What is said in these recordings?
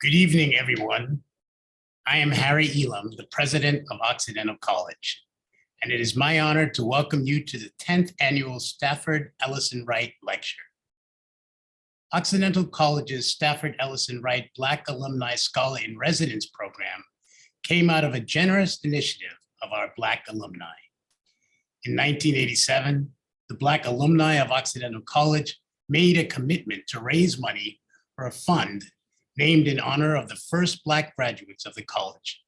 Good evening, everyone. I am Harry Elam, the president of Occidental College, and it is my honor to welcome you to the 10th annual Stafford Ellison Wright Lecture. Occidental College's Stafford Ellison Wright Black Alumni Scholar in Residence program came out of a generous initiative of our Black alumni. In 1987, the Black alumni of Occidental College made a commitment to raise money for a fund named in honor of the first Black graduates of the college,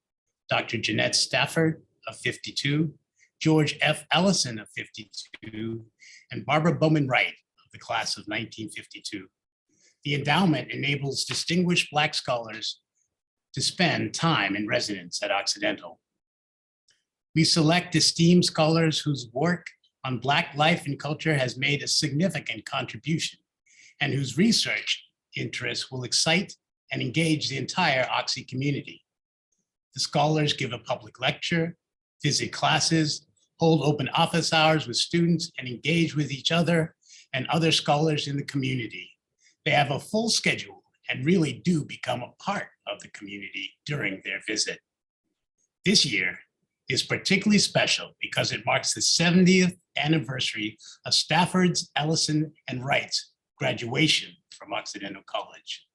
Dr. Jeanette Stafford of 52, George F. Ellison of 52, and Barbara Bowman Wright of the class of 1952. The endowment enables distinguished Black scholars to spend time in residence at Occidental. We select esteemed scholars whose work on Black life and culture has made a significant contribution and whose research interests will excite and engage the entire Oxy community. The scholars give a public lecture, visit classes, hold open office hours with students, and engage with each other and other scholars in the community. They have a full schedule and really do become a part of the community during their visit. This year is particularly special because it marks the 70th anniversary of Stafford's, Ellison, and Wright's graduation from Occidental College.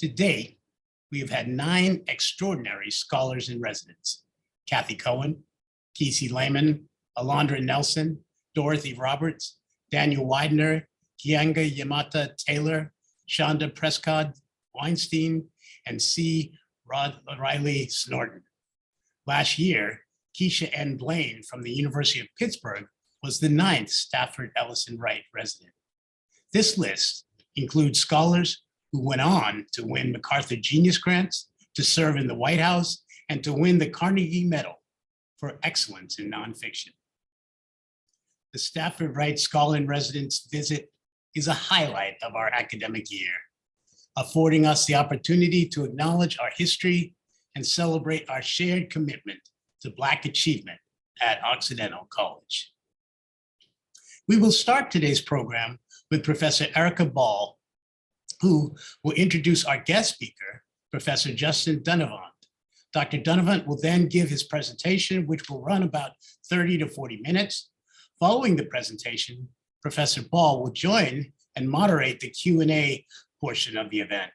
To date, we have had 9 extraordinary scholars in residence: Kathy Cohen, Kesey Lehman, Alondra Nelson, Dorothy Roberts, Daniel Widener, Kianga Yamata Taylor, Shonda Prescott Weinstein, and C. Riley Snorton. Last year, Keisha N. Blaine from the University of Pittsburgh was the 9th Stafford Ellison Wright resident. This list includes scholars who went on to win MacArthur Genius Grants, to serve in the White House, and to win the Carnegie Medal for excellence in nonfiction. The Stafford Wright Scholar in Residence visit is a highlight of our academic year, affording us the opportunity to acknowledge our history and celebrate our shared commitment to Black achievement at Occidental College. We will start today's program with Professor Erica Ball, who will introduce our guest speaker, Professor Justin Dunnavant. Dr. Dunnavant will then give his presentation, which will run about 30 to 40 minutes. Following the presentation, Professor Ball will join and moderate the Q&A portion of the event.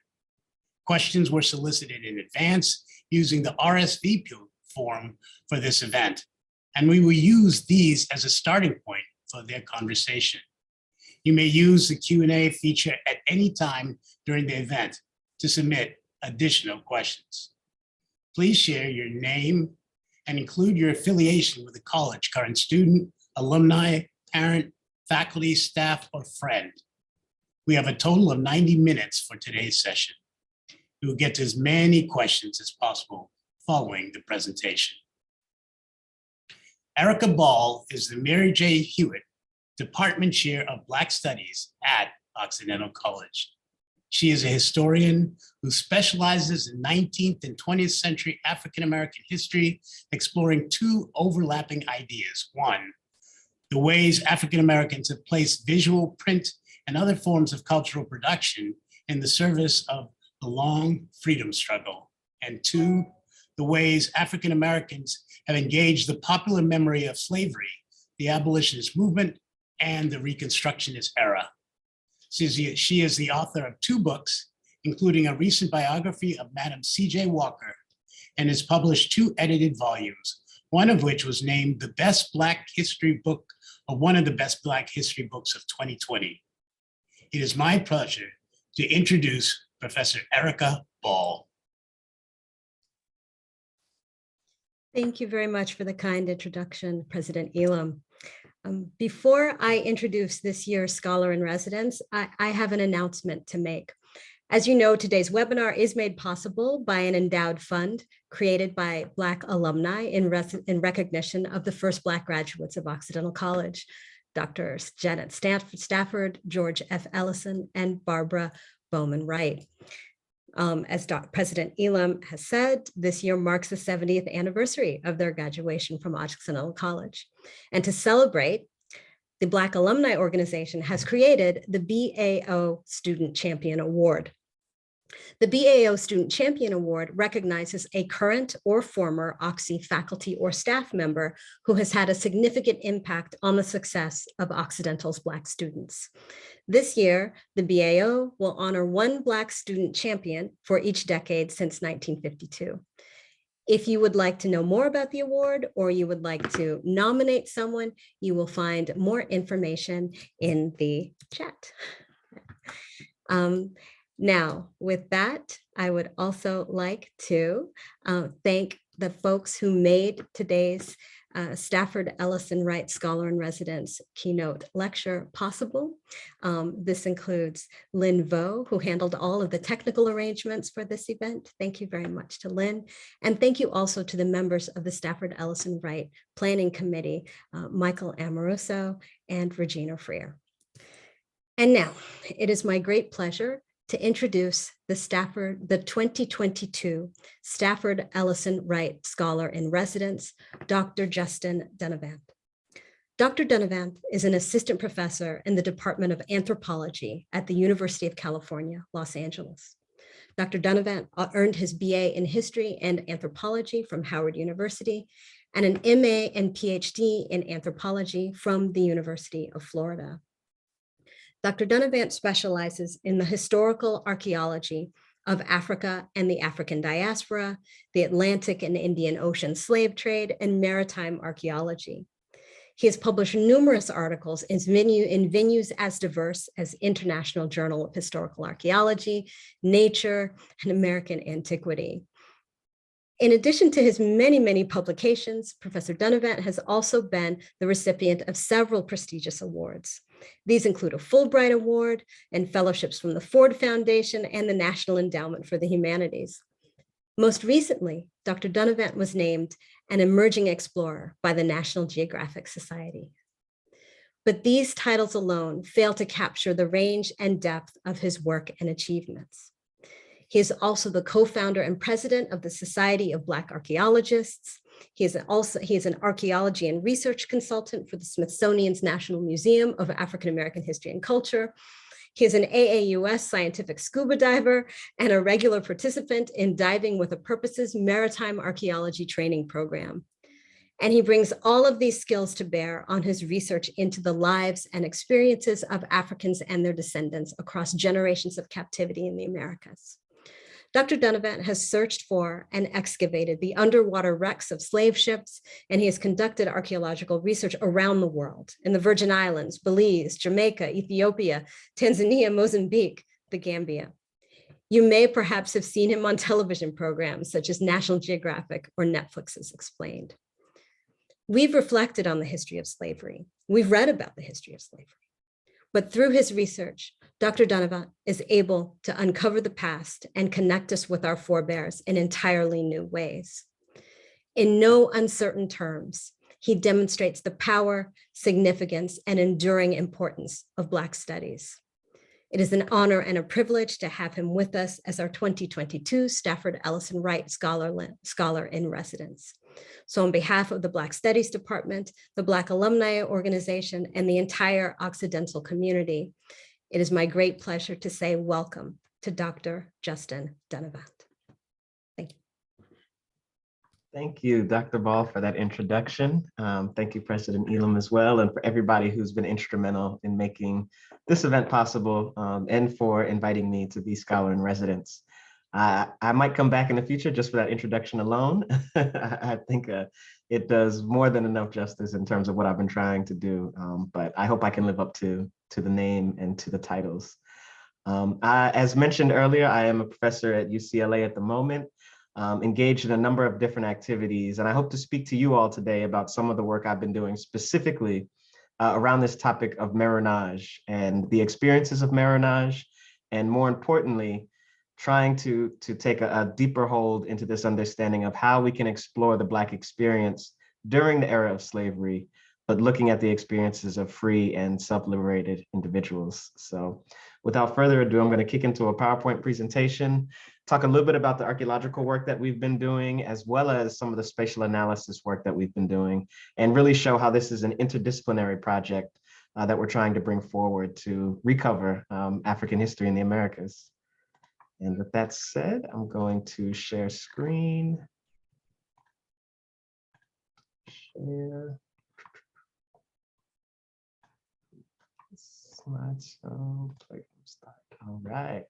Questions were solicited in advance using the RSVP form for this event, and we will use these as a starting point for their conversation. You may use the Q&A feature at any time during the event to submit additional questions. Please share your name and include your affiliation with the college, current student, alumni, parent, faculty, staff, or friend. We have a total of 90 minutes for today's session. We will get to as many questions as possible following the presentation. Erica Ball is the Mary J. Hewitt Department Chair of Black Studies at Occidental College. She is a historian who specializes in 19th and 20th century African-American history, exploring 2 overlapping ideas. 1, the ways African-Americans have placed visual, print, and other forms of cultural production in the service of the long freedom struggle. And 2, the ways African-Americans have engaged the popular memory of slavery, the abolitionist movement, and the Reconstructionist era. She is the author of 2 books, including a recent biography of Madam C.J. Walker, and has published 2 edited volumes, one of which was named the best Black history book, or one of the best Black history books of 2020. It is my pleasure to introduce Professor Erica Ball. Thank you very much for the kind introduction, President Elam. Before I introduce this year's Scholar in Residence, I have an announcement to make. As you know, today's webinar is made possible by an endowed fund created by Black alumni in recognition of the first Black graduates of Occidental College, Dr. Janet Stafford, George F. Ellison, and Barbara Bowman Wright. As President Elam has said, this year marks the 70th anniversary of their graduation from Occidental College. And to celebrate, the Black Alumni Organization has created the BAO Student Champion Award. The BAO Student Champion Award recognizes a current or former Oxy faculty or staff member who has had a significant impact on the success of Occidental's Black students. This year, the BAO will honor one Black student champion for each decade since 1952. If you would like to know more about the award or you would like to nominate someone, you will find more information in the chat. Now, with that, I would also like to thank the folks who made today's Stafford Ellison Wright Scholar in Residence keynote lecture possible. This includes Lynn Vo, who handled all of the technical arrangements for this event. Thank you very much to Lynn. And thank you also to the members of the Stafford Ellison Wright Planning Committee, Michael Amoroso and Regina Freer. And now, it is my great pleasure to introduce the 2022 Stafford Ellison Wright Scholar in Residence, Dr. Justin Dunnavant. Dr. Dunnavant is an assistant professor in the Department of Anthropology at the University of California, Los Angeles. Dr. Dunnavant earned his BA in History and Anthropology from Howard University and an MA and PhD in Anthropology from the University of Florida. Dr. Dunnavant specializes in the historical archaeology of Africa and the African diaspora, the Atlantic and Indian Ocean slave trade, and maritime archaeology. He has published numerous articles in venues as diverse as International Journal of Historical Archaeology, Nature, and American Antiquity. In addition to his many, many publications, Professor Dunnavant has also been the recipient of several prestigious awards. These include a Fulbright Award and fellowships from the Ford Foundation and the National Endowment for the Humanities. Most recently, Dr. Dunnavant was named an emerging explorer by the National Geographic Society. But these titles alone fail to capture the range and depth of his work and achievements. He is also the co-founder and president of the Society of Black Archaeologists. He is an archaeology and research consultant for the Smithsonian's National Museum of African American History and Culture. He is an AAUS scientific scuba diver and a regular participant in Diving with a Purpose's Maritime Archaeology Training Program. And he brings all of these skills to bear on his research into the lives and experiences of Africans and their descendants across generations of captivity in the Americas. Dr. Dunnavant has searched for and excavated the underwater wrecks of slave ships, and he has conducted archaeological research around the world in the Virgin Islands, Belize, Jamaica, Ethiopia, Tanzania, Mozambique, the Gambia. You may perhaps have seen him on television programs such as National Geographic or Netflix's Explained. We've reflected on the history of slavery. We've read about the history of slavery. But through his research, Dr. Dunnavant is able to uncover the past and connect us with our forebears in entirely new ways. In no uncertain terms, he demonstrates the power, significance, and enduring importance of Black studies. It is an honor and a privilege to have him with us as our 2022 Stafford Ellison Wright Scholar in Residence. So on behalf of the Black Studies Department, the Black Alumni Organization, and the entire Occidental community, it is my great pleasure to say welcome to Dr. Justin Dunnavant. Thank you. Thank you, Dr. Ball, for that introduction. Thank you, President Elam, as well, and for everybody who's been instrumental in making this event possible and for inviting me to be Scholar in Residence. I might come back in the future just for that introduction alone. I think it does more than enough justice in terms of what I've been trying to do, but I hope I can live up to the name and to the titles. As mentioned earlier, I am a professor at UCLA at the moment, engaged in a number of different activities, and I hope to speak to you all today about some of the work I've been doing specifically around this topic of marronage and the experiences of marronage, and more importantly, trying to take a deeper hold into this understanding of how we can explore the Black experience during the era of slavery, but looking at the experiences of free and self-liberated individuals. So without further ado, I'm going to kick into a PowerPoint presentation, talk a little bit about the archaeological work that we've been doing, as well as some of the spatial analysis work that we've been doing, and really show how this is an interdisciplinary project that we're trying to bring forward to recover African history in the Americas. And with that said, I'm going to share screen. Share. Slideshow, play from start. All right.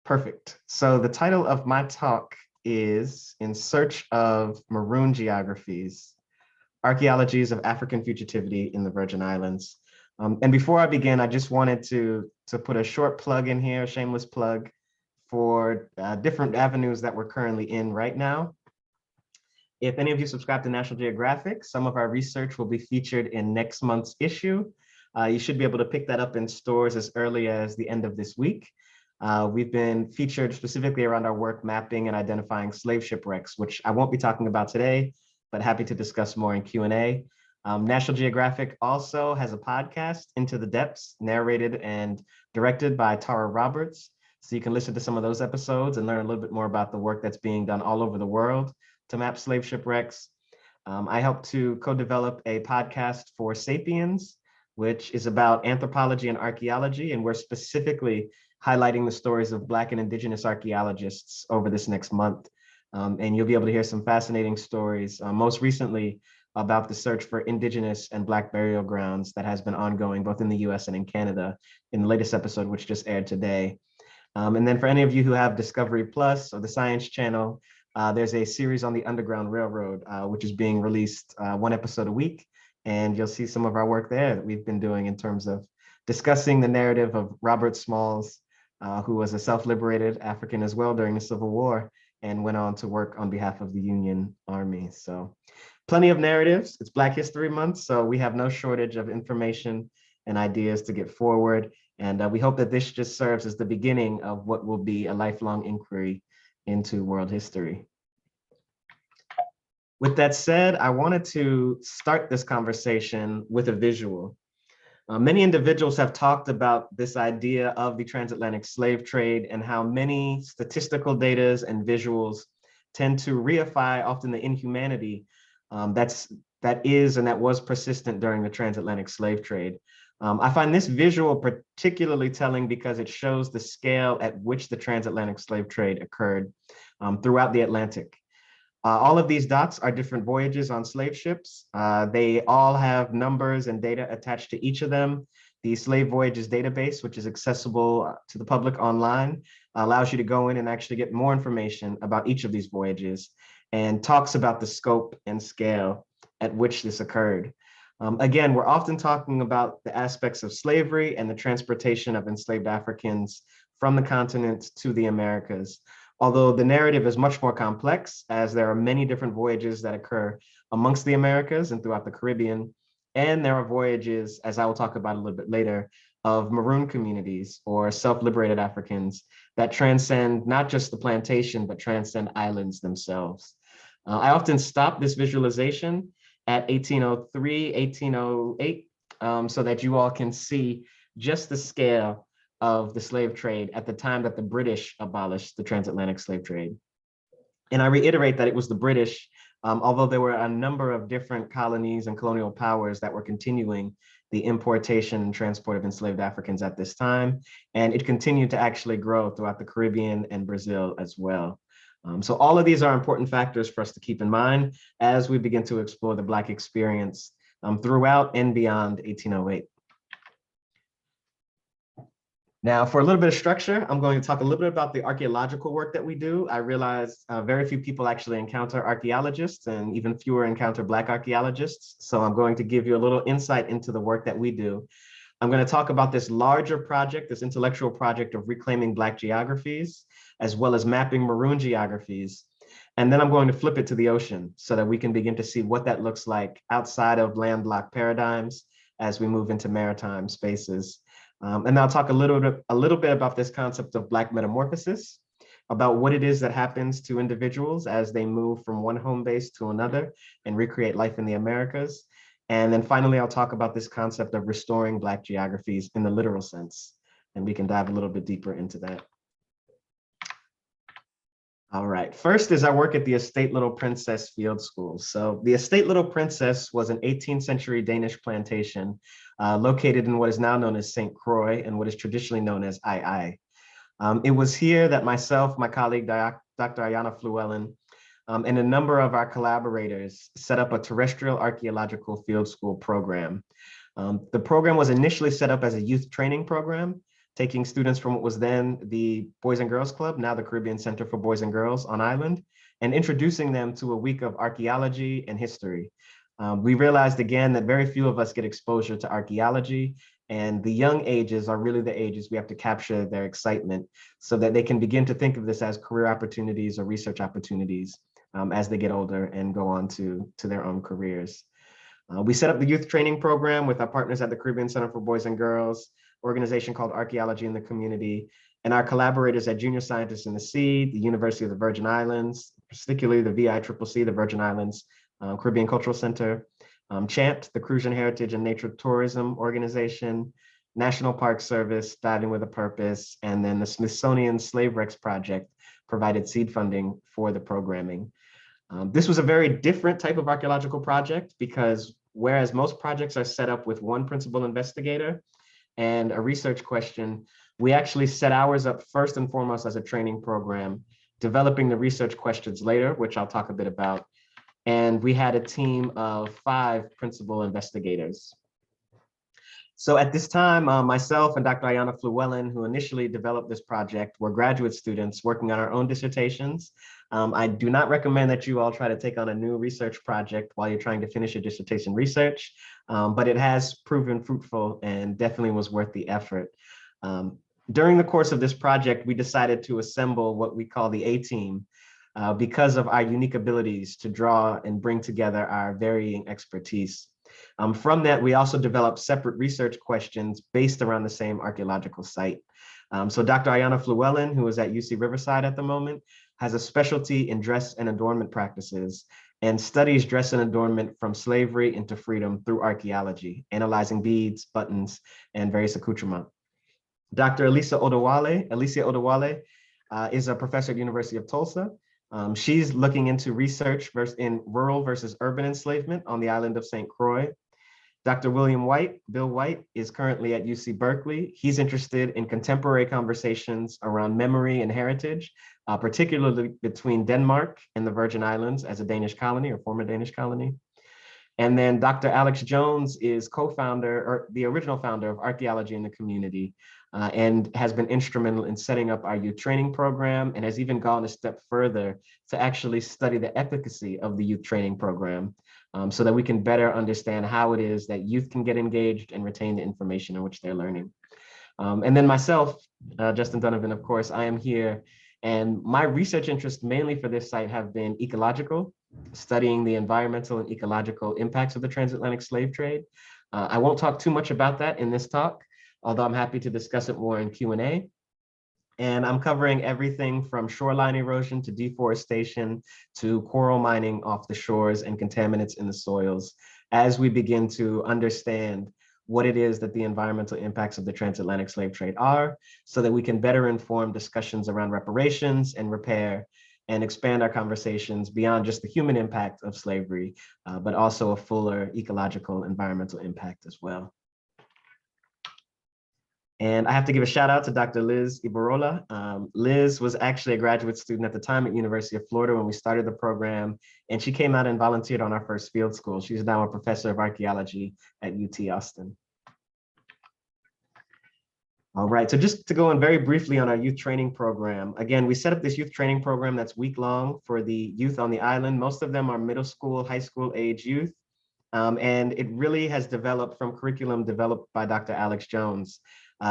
Perfect. So the title of my talk is In Search of Maroon Geographies, Archaeologies of African Fugitivity in the Virgin Islands. And before I begin, I just wanted to put a short plug in here, a shameless plug for different avenues that we're currently in right now. If any of you subscribe to National Geographic, some of our research will be featured in next month's issue. You should be able to pick that up in stores as early as the end of this week. We've been featured specifically around our work mapping and identifying slave shipwrecks, which I won't be talking about today, but happy to discuss more in Q&A. National Geographic also has a podcast, Into the Depths, narrated and directed by Tara Roberts. So you can listen to some of those episodes and learn a little bit more about the work that's being done all over the world to map slave shipwrecks. I helped to co-develop a podcast for Sapiens, which is about anthropology and archaeology, and we're specifically highlighting the stories of Black and Indigenous archaeologists over this next month. And you'll be able to hear some fascinating stories, most recently about the search for Indigenous and Black burial grounds that has been ongoing both in the US and in Canada in the latest episode, which just aired today. And then for any of you who have Discovery Plus or the Science Channel, there's a series on the Underground Railroad, which is being released one episode a week. And you'll see some of our work there that we've been doing in terms of discussing the narrative of Robert Smalls, who was a self-liberated African as well during the Civil War and went on to work on behalf of the Union Army. So plenty of narratives. It's Black History Month, so we have no shortage of information and ideas to get forward. And we hope that this just serves as the beginning of what will be a lifelong inquiry into world history. With that said, I wanted to start this conversation with a visual. Many individuals have talked about this idea of the transatlantic slave trade and how many statistical data and visuals tend to reify often the inhumanity that is and that was persistent during the transatlantic slave trade. I find this visual particularly telling because it shows the scale at which the transatlantic slave trade occurred throughout the Atlantic. All of these dots are different voyages on slave ships. They all have numbers and data attached to each of them. The Slave Voyages database, which is accessible to the public online, allows you to go in and actually get more information about each of these voyages and talks about the scope and scale at which this occurred. Again, we're often talking about the aspects of slavery and the transportation of enslaved Africans from the continent to the Americas. Although the narrative is much more complex, as there are many different voyages that occur amongst the Americas and throughout the Caribbean. And there are voyages, as I will talk about a little bit later, of maroon communities or self-liberated Africans that transcend not just the plantation, but transcend islands themselves. I often stop this visualization at 1803, 1808, so that you all can see just the scale of the slave trade at the time that the British abolished the transatlantic slave trade. And I reiterate that it was the British, although there were a number of different colonies and colonial powers that were continuing the importation and transport of enslaved Africans at this time. And it continued to actually grow throughout the Caribbean and Brazil as well. So all of these are important factors for us to keep in mind as we begin to explore the Black experience throughout and beyond 1808. Now, for a little bit of structure, I'm going to talk a little bit about the archaeological work that we do. I realize very few people actually encounter archaeologists and even fewer encounter Black archaeologists. So I'm going to give you a little insight into the work that we do. I'm going to talk about this larger project, this intellectual project of reclaiming Black geographies, as well as mapping maroon geographies. And then I'm going to flip it to the ocean so that we can begin to see what that looks like outside of landlocked paradigms as we move into maritime spaces. And I'll talk a little bit about this concept of Black metamorphosis, about what it is that happens to individuals as they move from one home base to another and recreate life in the Americas. And then finally, I'll talk about this concept of restoring Black geographies in the literal sense, and we can dive a little bit deeper into that. All right, first is our work at the Estate Little Princess Field School. So the Estate Little Princess was an 18th century Danish plantation located in what is now known as St. Croix and what is traditionally known as II. It was here that myself, my colleague, Dr. Ayana Flewellen, and a number of our collaborators set up a terrestrial archaeological field school program. The program was initially set up as a youth training program, taking students from what was then the Boys and Girls Club, now the Caribbean Center for Boys and Girls on island, and introducing them to a week of archaeology and history. We realized again that very few of us get exposure to archaeology, and the young ages are really the ages we have to capture their excitement so that they can begin to think of this as career opportunities or research opportunities as they get older and go on to their own careers. We set up the youth training program with our partners at the Caribbean Center for Boys and Girls, organization called Archaeology in the Community, and our collaborators at Junior Scientists in the Sea, the University of the Virgin Islands, particularly the VICCC, the Virgin Islands Caribbean Cultural Center, CHAMP, the Crucian Heritage and Nature Tourism Organization, National Park Service, Diving with a Purpose, and then the Smithsonian Slave Wrecks Project provided seed funding for the programming. This was a very different type of archaeological project because whereas most projects are set up with one principal investigator and a research question, we actually set ours up first and foremost as a training program, developing the research questions later, which I'll talk a bit about. And we had a team of 5 principal investigators. So at this time, myself and Dr. Ayana Flewellen, who initially developed this project, were graduate students working on our own dissertations. I do not recommend that you all try to take on a new research project while you're trying to finish your dissertation research, but it has proven fruitful and definitely was worth the effort. During the course of this project, we decided to assemble what we call the A-team because of our unique abilities to draw and bring together our varying expertise. From that, we also developed separate research questions based around the same archaeological site. So Dr. Ayana Flewellen, who is at UC Riverside at the moment, has a specialty in dress and adornment practices and studies dress and adornment from slavery into freedom through archaeology, analyzing beads, buttons, and various accoutrements. Dr. Alicia Odewale is a professor at the University of Tulsa. She's looking into research in rural versus urban enslavement on the island of St. Croix. Dr. Bill White, is currently at UC Berkeley. He's interested in contemporary conversations around memory and heritage, particularly between Denmark and the Virgin Islands as a Danish colony or former Danish colony. And then Dr. Alex Jones is co-founder or the original founder of Archaeology in the Community and has been instrumental in setting up our youth training program and has even gone a step further to actually study the efficacy of the youth training program so that we can better understand how it is that youth can get engaged and retain the information in which they're learning. And then myself, Justin Dunnavant, of course, I am here. And my research interests mainly for this site have been ecological, studying the environmental and ecological impacts of the transatlantic slave trade. I won't talk too much about that in this talk, although I'm happy to discuss it more in Q&A. And I'm covering everything from shoreline erosion to deforestation to coral mining off the shores and contaminants in the soils as we begin to understand what it is that the environmental impacts of the transatlantic slave trade are so that we can better inform discussions around reparations and repair and expand our conversations beyond just the human impact of slavery, but also a fuller ecological environmental impact as well. And I have to give a shout out to Dr. Liz Ibarola. Liz was actually a graduate student at the time at University of Florida when we started the program, and she came out and volunteered on our first field school. She's now a professor of archaeology at UT Austin. All right, so just to go in very briefly on our youth training program. Again, we set up this youth training program that's week-long for the youth on the island. Most of them are middle school, high school age youth. And it really has developed from curriculum developed by Dr. Alex Jones.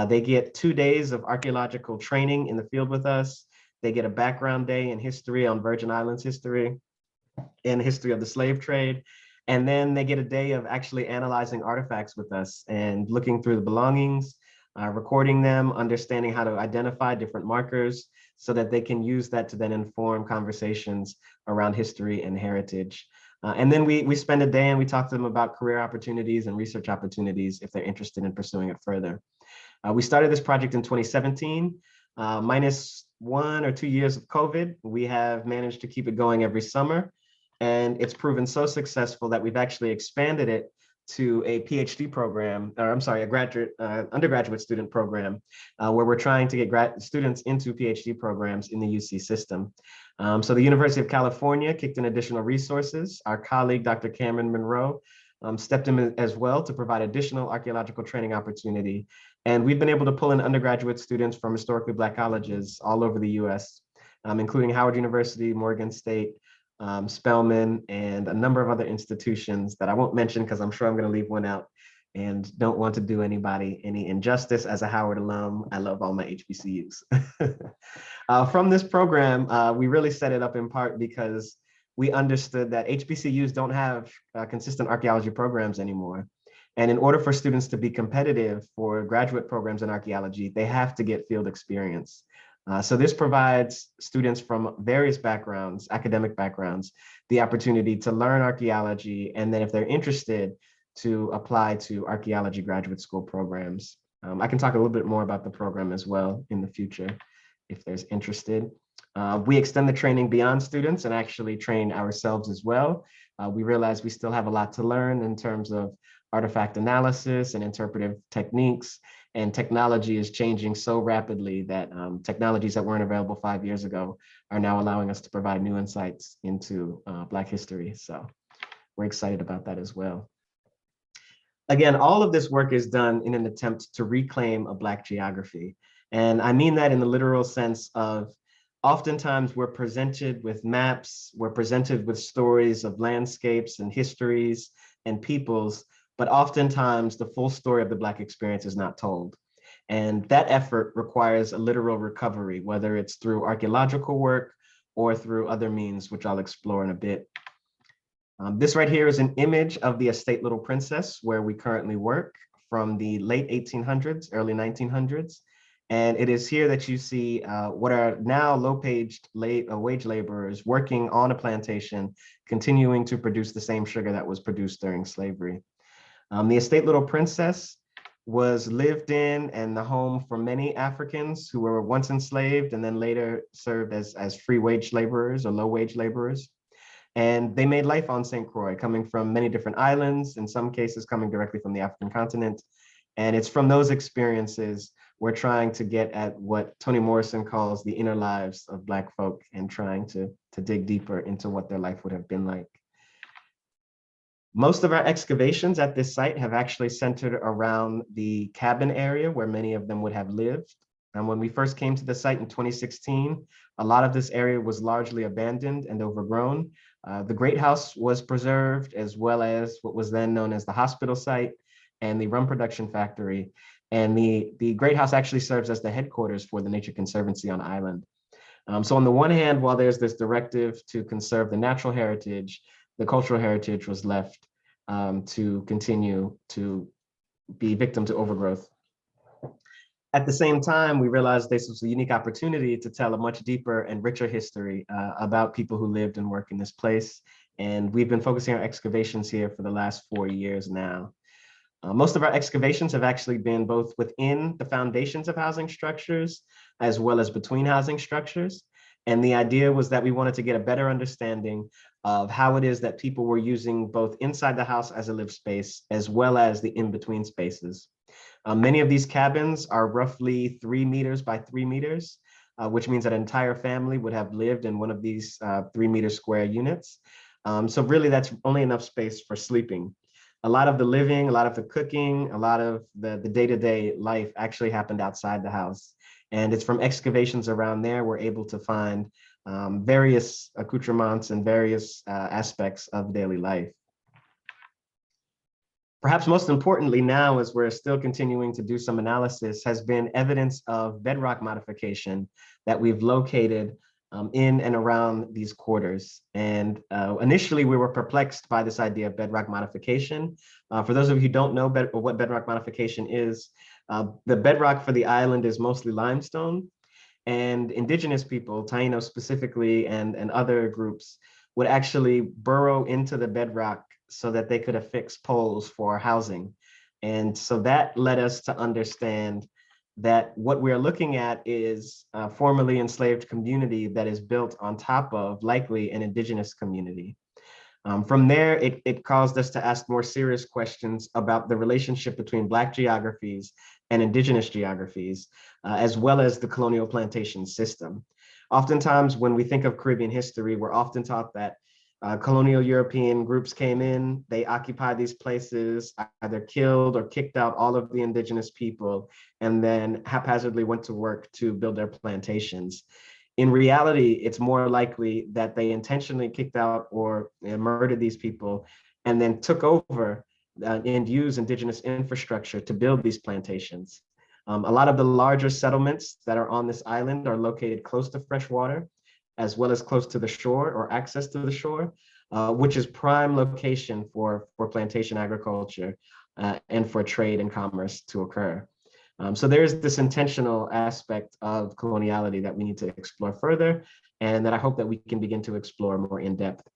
They get 2 days of archaeological training in the field with us. They get a background day in history on Virgin Islands history and history of the slave trade. And then they get a day of actually analyzing artifacts with us and looking through the belongings, recording them, understanding how to identify different markers so that they can use that to then inform conversations around history and heritage. And then we spend a day and we talk to them about career opportunities and research opportunities if they're interested in pursuing it further. We started this project in 2017, minus 1 or 2 years of COVID. We have managed to keep it going every summer, and it's proven so successful that we've actually expanded it to a PhD program, or I'm sorry, undergraduate student program, where we're trying to get students into PhD programs in the UC system. So the University of California kicked in additional resources. Our colleague, Dr. Cameron Monroe, stepped in as well to provide additional archaeological training opportunity. And we've been able to pull in undergraduate students from historically Black colleges all over the US, including Howard University, Morgan State, Spelman, and a number of other institutions that I won't mention because I'm sure I'm going to leave one out and don't want to do anybody any injustice. As a Howard alum, I love all my HBCUs. From this program, we really set it up in part because we understood that HBCUs don't have consistent archaeology programs anymore. And in order for students to be competitive for graduate programs in archaeology, they have to get field experience. So this provides students from various backgrounds, academic backgrounds, the opportunity to learn archaeology, and then if they're interested, to apply to archaeology graduate school programs. I can talk a little bit more about the program as well in the future, if there's interested. We extend the training beyond students and actually train ourselves as well. We realize we still have a lot to learn in terms of artifact analysis and interpretive techniques, and technology is changing so rapidly that technologies that weren't available 5 years ago are now allowing us to provide new insights into Black history. So we're excited about that as well. Again, all of this work is done in an attempt to reclaim a Black geography. And I mean that in the literal sense of oftentimes we're presented with maps, we're presented with stories of landscapes and histories and peoples, but oftentimes the full story of the Black experience is not told. And that effort requires a literal recovery, whether it's through archaeological work or through other means, which I'll explore in a bit. This right here is an image of the estate Little Princess, where we currently work, from the late 1800s, early 1900s. And it is here that you see what are now wage laborers working on a plantation, continuing to produce the same sugar that was produced during slavery. The estate Little Princess was lived in and the home for many Africans who were once enslaved and then later served as free wage laborers or low wage laborers. And they made life on St. Croix, coming from many different islands, in some cases coming directly from the African continent. And it's from those experiences we're trying to get at what Toni Morrison calls the inner lives of Black folk, and trying to dig deeper into what their life would have been like. Most of our excavations at this site have actually centered around the cabin area where many of them would have lived. And when we first came to the site in 2016, a lot of this area was largely abandoned and overgrown. The Great House was preserved, as well as what was then known as the hospital site and the rum production factory. And the Great House actually serves as the headquarters for the Nature Conservancy on island. So on the one hand, while there's this directive to conserve the natural heritage, the cultural heritage was left to continue to be victim to overgrowth. At the same time, we realized this was a unique opportunity to tell a much deeper and richer history about people who lived and work in this place. And we've been focusing our excavations here for the last 4 years now. Most of our excavations have actually been both within the foundations of housing structures, as well as between housing structures. And the idea was that we wanted to get a better understanding of how it is that people were using both inside the house as a live space, as well as the in-between spaces. Many of these cabins are roughly 3 meters by 3 meters, which means that an entire family would have lived in one of these 3 meter square units. So really that's only enough space for sleeping. A lot of the living, a lot of the cooking, a lot of the day-to-day life actually happened outside the house. And it's from excavations around there, we're able to find various accoutrements and various aspects of daily life. Perhaps most importantly now, as we're still continuing to do some analysis, has been evidence of bedrock modification that we've located in and around these quarters. And initially we were perplexed by this idea of bedrock modification. For those of you who don't know what bedrock modification is, the bedrock for the island is mostly limestone, and indigenous people, Taínos specifically, and other groups would actually burrow into the bedrock so that they could affix poles for housing. And so that led us to understand that what we're looking at is a formerly enslaved community that is built on top of likely an indigenous community. From there, it caused us to ask more serious questions about the relationship between Black geographies and Indigenous geographies, as well as the colonial plantation system. Oftentimes, when we think of Caribbean history, we're often taught that colonial European groups came in, they occupied these places, either killed or kicked out all of the indigenous people, and then haphazardly went to work to build their plantations. In reality, it's more likely that they intentionally kicked out or murdered these people and then took over and used indigenous infrastructure to build these plantations. A lot of the larger settlements that are on this island are located close to fresh water, as well as close to the shore or access to the shore, which is prime location for plantation agriculture and for trade and commerce to occur. So there's this intentional aspect of coloniality that we need to explore further, and that I hope that we can begin to explore more in depth.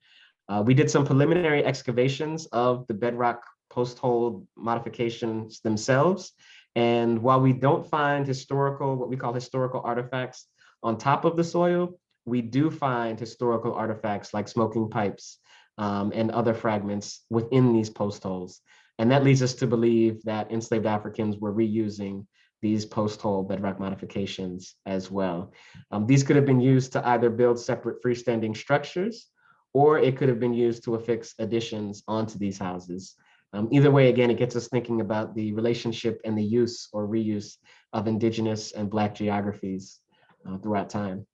We did some preliminary excavations of the bedrock post-hole modifications themselves. And while we don't find what we call historical artifacts on top of the soil, we do find historical artifacts like smoking pipes and other fragments within these post holes. And that leads us to believe that enslaved Africans were reusing these post-hole bedrock modifications as well. These could have been used to either build separate freestanding structures, or it could have been used to affix additions onto these houses. Either way, again, it gets us thinking about the relationship and the use or reuse of Indigenous and Black geographies throughout time.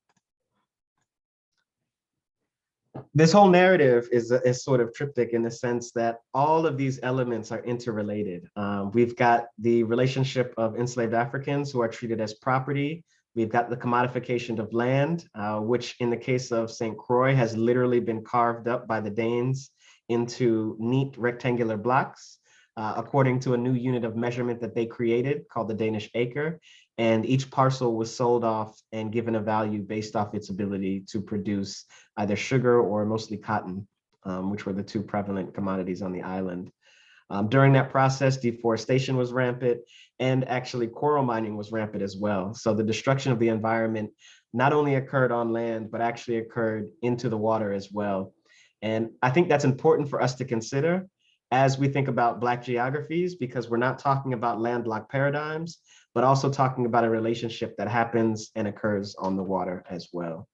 This whole narrative is sort of triptych in the sense that all of these elements are interrelated. We've got the relationship of enslaved Africans who are treated as property. We've got the commodification of land, which in the case of St. Croix has literally been carved up by the Danes into neat rectangular blocks, according to a new unit of measurement that they created called the Danish acre. And each parcel was sold off and given a value based off its ability to produce either sugar or mostly cotton, which were the two prevalent commodities on the island. During that process, deforestation was rampant, and actually coral mining was rampant as well. So the destruction of the environment not only occurred on land, but actually occurred into the water as well. And I think that's important for us to consider as we think about Black geographies, because we're not talking about landlocked paradigms, but also talking about a relationship that happens and occurs on the water as well.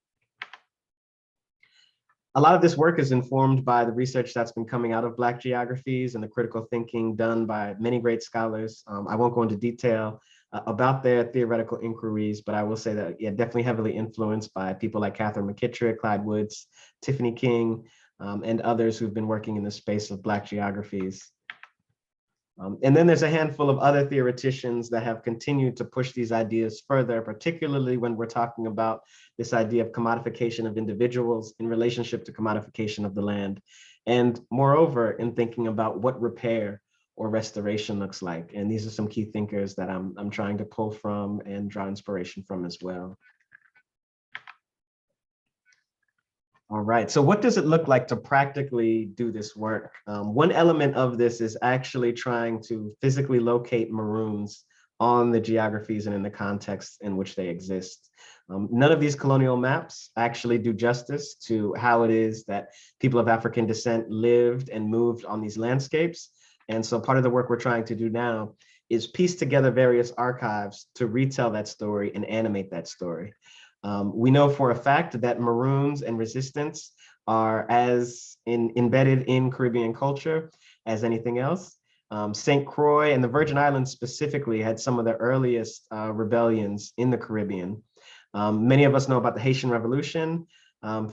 A lot of this work is informed by the research that's been coming out of Black geographies and the critical thinking done by many great scholars. I won't go into detail about their theoretical inquiries, but I will say that, yeah, definitely heavily influenced by people like Catherine McKittrick, Clyde Woods, Tiffany King, and others who've been working in the space of Black geographies. And then there's a handful of other theoreticians that have continued to push these ideas further, particularly when we're talking about this idea of commodification of individuals in relationship to commodification of the land. And moreover, in thinking about what repair or restoration looks like. And these are some key thinkers that I'm trying to pull from and draw inspiration from as well. All right, so what does it look like to practically do this work? One element of this is actually trying to physically locate maroons on the geographies and in the context in which they exist. None of these colonial maps actually do justice to how it is that people of African descent lived and moved on these landscapes. And so part of the work we're trying to do now is piece together various archives to retell that story and animate that story. We know for a fact that maroons and resistance are as embedded in Caribbean culture as anything else. St. Croix and the Virgin Islands specifically had some of the earliest rebellions in the Caribbean. Many of us know about the Haitian Revolution.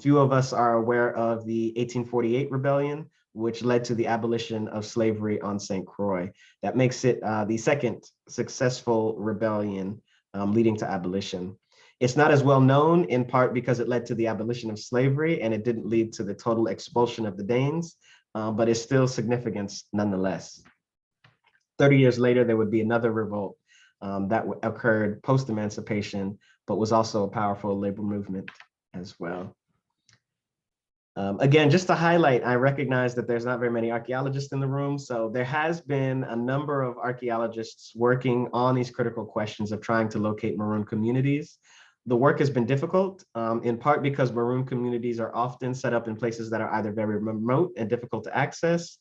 Few of us are aware of the 1848 rebellion, which led to the abolition of slavery on St. Croix. That makes it the second successful rebellion leading to abolition. It's not as well known in part because it led to the abolition of slavery and it didn't lead to the total expulsion of the Danes, but it's still significant nonetheless. 30 years later, there would be another revolt that occurred post-emancipation, but was also a powerful labor movement as well. Again, just to highlight, I recognize that there's not very many archaeologists in the room, so there has been a number of archaeologists working on these critical questions of trying to locate maroon communities. The work has been difficult, in part because Maroon communities are often set up in places that are either very remote and difficult to access,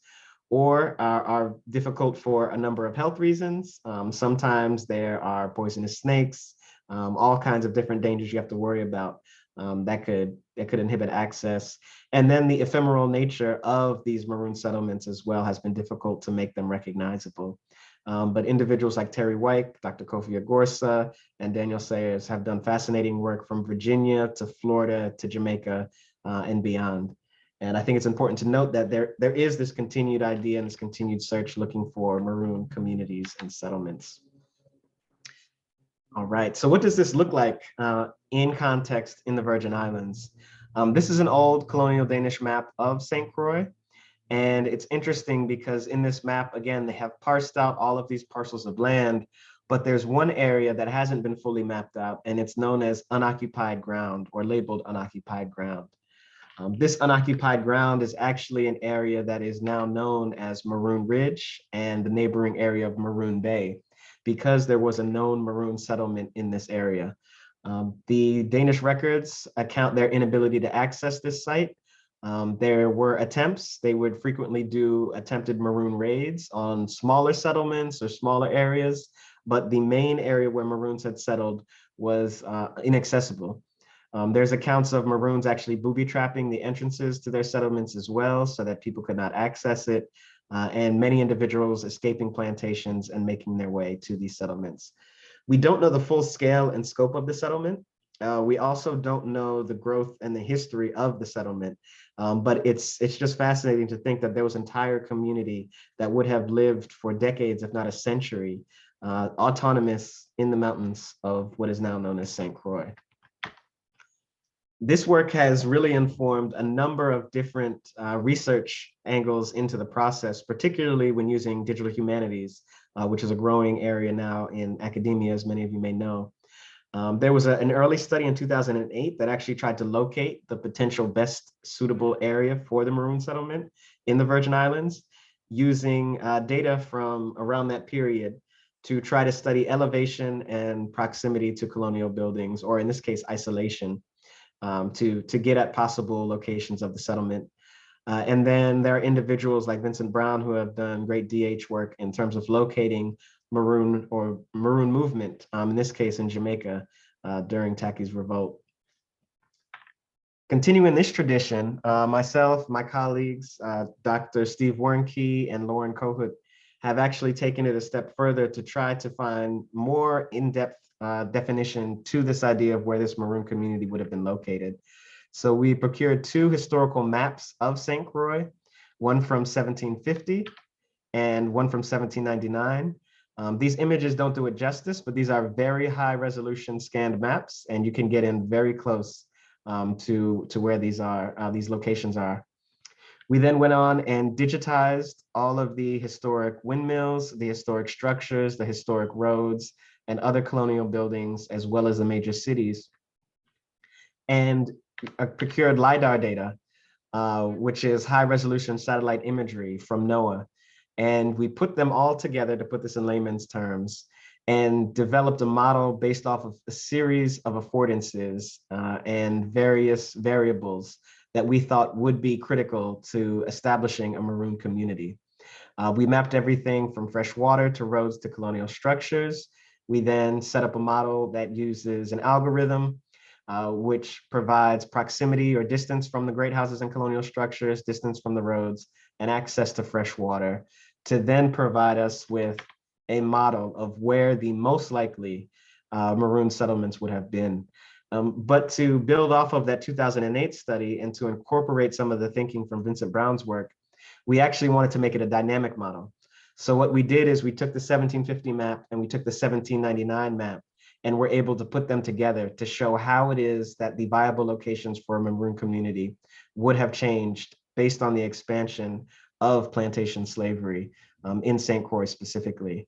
or are difficult for a number of health reasons. Sometimes there are poisonous snakes, all kinds of different dangers you have to worry about that could inhibit access. And then the ephemeral nature of these Maroon settlements as well has been difficult to make them recognizable. But individuals like Terry White, Dr. Kofi Agorsa, and Daniel Sayers have done fascinating work from Virginia to Florida to Jamaica and beyond. And I think it's important to note that there is this continued idea and this continued search looking for Maroon communities and settlements. All right, so what does this look like in context in the Virgin Islands? This is an old colonial Danish map of St. Croix. And it's interesting because in this map, again, they have parsed out all of these parcels of land, but there's one area that hasn't been fully mapped out, and it's known as unoccupied ground or labeled unoccupied ground. This unoccupied ground is actually an area that is now known as Maroon Ridge and the neighboring area of Maroon Bay, because there was a known Maroon settlement in this area. The Danish records account their inability to access this site. There were attempts. They would frequently do attempted Maroon raids on smaller settlements or smaller areas, but the main area where Maroons had settled was inaccessible. There's accounts of Maroons actually booby trapping the entrances to their settlements as well, so that people could not access it, and many individuals escaping plantations and making their way to these settlements. We don't know the full scale and scope of the settlement. We also don't know the growth and the history of the settlement, but it's just fascinating to think that there was an entire community that would have lived for decades, if not a century, autonomous in the mountains of what is now known as St. Croix. This work has really informed a number of different research angles into the process, particularly when using digital humanities, which is a growing area now in academia, as many of you may know. There was an early study in 2008 that actually tried to locate the potential best suitable area for the Maroon settlement in the Virgin Islands, using data from around that period to try to study elevation and proximity to colonial buildings, or in this case, isolation, to get at possible locations of the settlement. And then there are individuals like Vincent Brown who have done great DH work in terms of locating Maroon or Maroon movement, in this case in Jamaica, during Tacky's revolt. Continuing this tradition, myself, my colleagues, Dr. Steve Warnke and Lauren Kohut have actually taken it a step further to try to find more in-depth definition to this idea of where this Maroon community would have been located. So we procured two historical maps of St. Croix, one from 1750 and one from 1799. These images don't do it justice, but these are very high resolution scanned maps, and you can get in very close to where these locations are. We then went on and digitized all of the historic windmills, the historic structures, the historic roads, and other colonial buildings, as well as the major cities, and procured LiDAR data, which is high resolution satellite imagery from NOAA. And we put them all together, to put this in layman's terms, and developed a model based off of a series of affordances and various variables that we thought would be critical to establishing a Maroon community. We mapped everything from fresh water to roads to colonial structures. We then set up a model that uses an algorithm which provides proximity or distance from the great houses and colonial structures, distance from the roads, and access to fresh water, to then provide us with a model of where the most likely Maroon settlements would have been. But to build off of that 2008 study and to incorporate some of the thinking from Vincent Brown's work, we actually wanted to make it a dynamic model. So what we did is we took the 1750 map and we took the 1799 map, and we're able to put them together to show how it is that the viable locations for a Maroon community would have changed based on the expansion of plantation slavery in St. Croix specifically.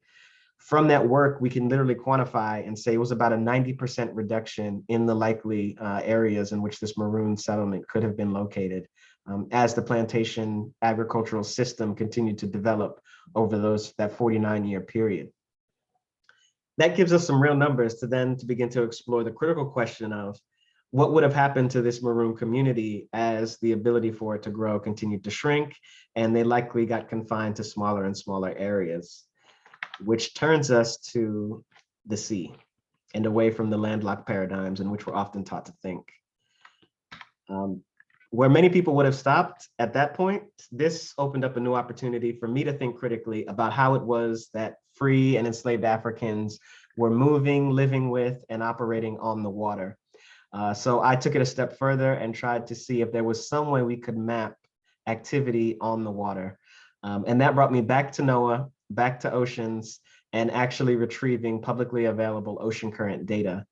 From that work, we can literally quantify and say it was about a 90% reduction in the likely areas in which this Maroon settlement could have been located as the plantation agricultural system continued to develop over that 49-year period. that gives us some real numbers to begin to explore the critical question of what would have happened to this maroon community as the ability for it to grow continued to shrink, and they likely got confined to smaller and smaller areas, which turns us to the sea and away from the landlocked paradigms in which we're often taught to think. Where many people would have stopped at that point, this opened up a new opportunity for me to think critically about how it was that free and enslaved Africans were moving, living with, and operating on the water. So I took it a step further and tried to see if there was some way we could map activity on the water. And that brought me back to NOAA, back to oceans, and actually retrieving publicly available ocean current data.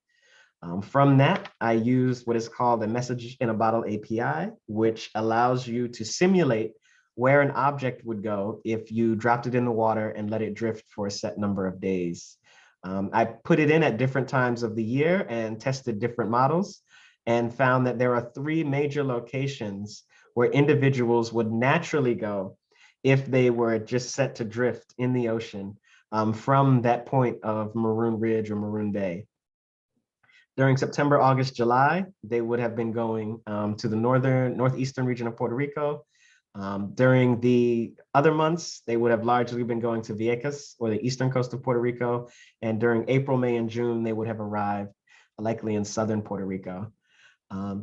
From that, I used what is called a message in a bottle API, which allows you to simulate where an object would go if you dropped it in the water and let it drift for a set number of days. I put it in at different times of the year and tested different models and found that there are 3 major locations where individuals would naturally go if they were just set to drift in the ocean from that point of Maroon Ridge or Maroon Bay. During September, August, July, they would have been going to the northeastern region of Puerto Rico. During the other months, they would have largely been going to Vieques or the eastern coast of Puerto Rico. And during April, May, and June, they would have arrived likely in southern Puerto Rico.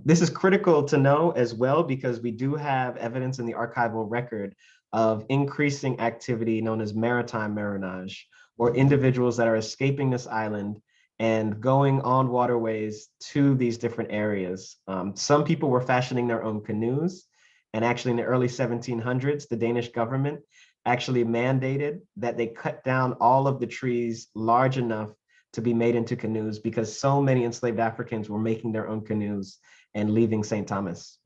This is critical to know as well, because we do have evidence in the archival record of increasing activity known as maritime maroonage, or individuals that are escaping this island and going on waterways to these different areas. Some people were fashioning their own canoes. And actually in the early 1700s, the Danish government actually mandated that they cut down all of the trees large enough to be made into canoes, because so many enslaved Africans were making their own canoes and leaving St. Thomas.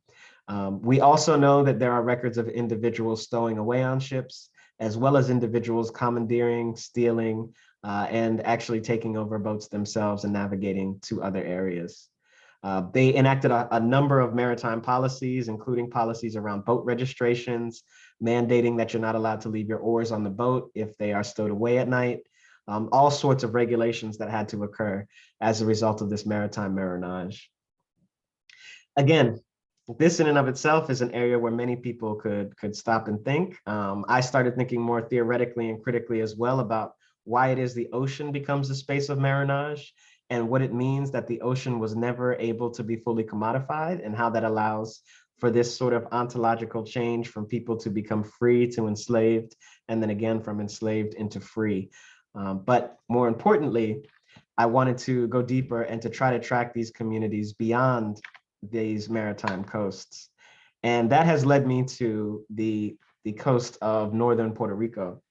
We also know that there are records of individuals stowing away on ships, as well as individuals commandeering, stealing, and actually taking over boats themselves and navigating to other areas. They enacted a number of maritime policies, including policies around boat registrations, mandating that you're not allowed to leave your oars on the boat if they are stowed away at night, all sorts of regulations that had to occur as a result of this maritime maroonage. Again, this in and of itself is an area where many people could stop and think. I started thinking more theoretically and critically as well about why it is the ocean becomes the space of maroonage, and what it means that the ocean was never able to be fully commodified, and how that allows for this sort of ontological change from people to become free to enslaved, and then again from enslaved into free. But more importantly, I wanted to go deeper and to try to track these communities beyond these maritime coasts. And that has led me to the coast of northern Puerto Rico.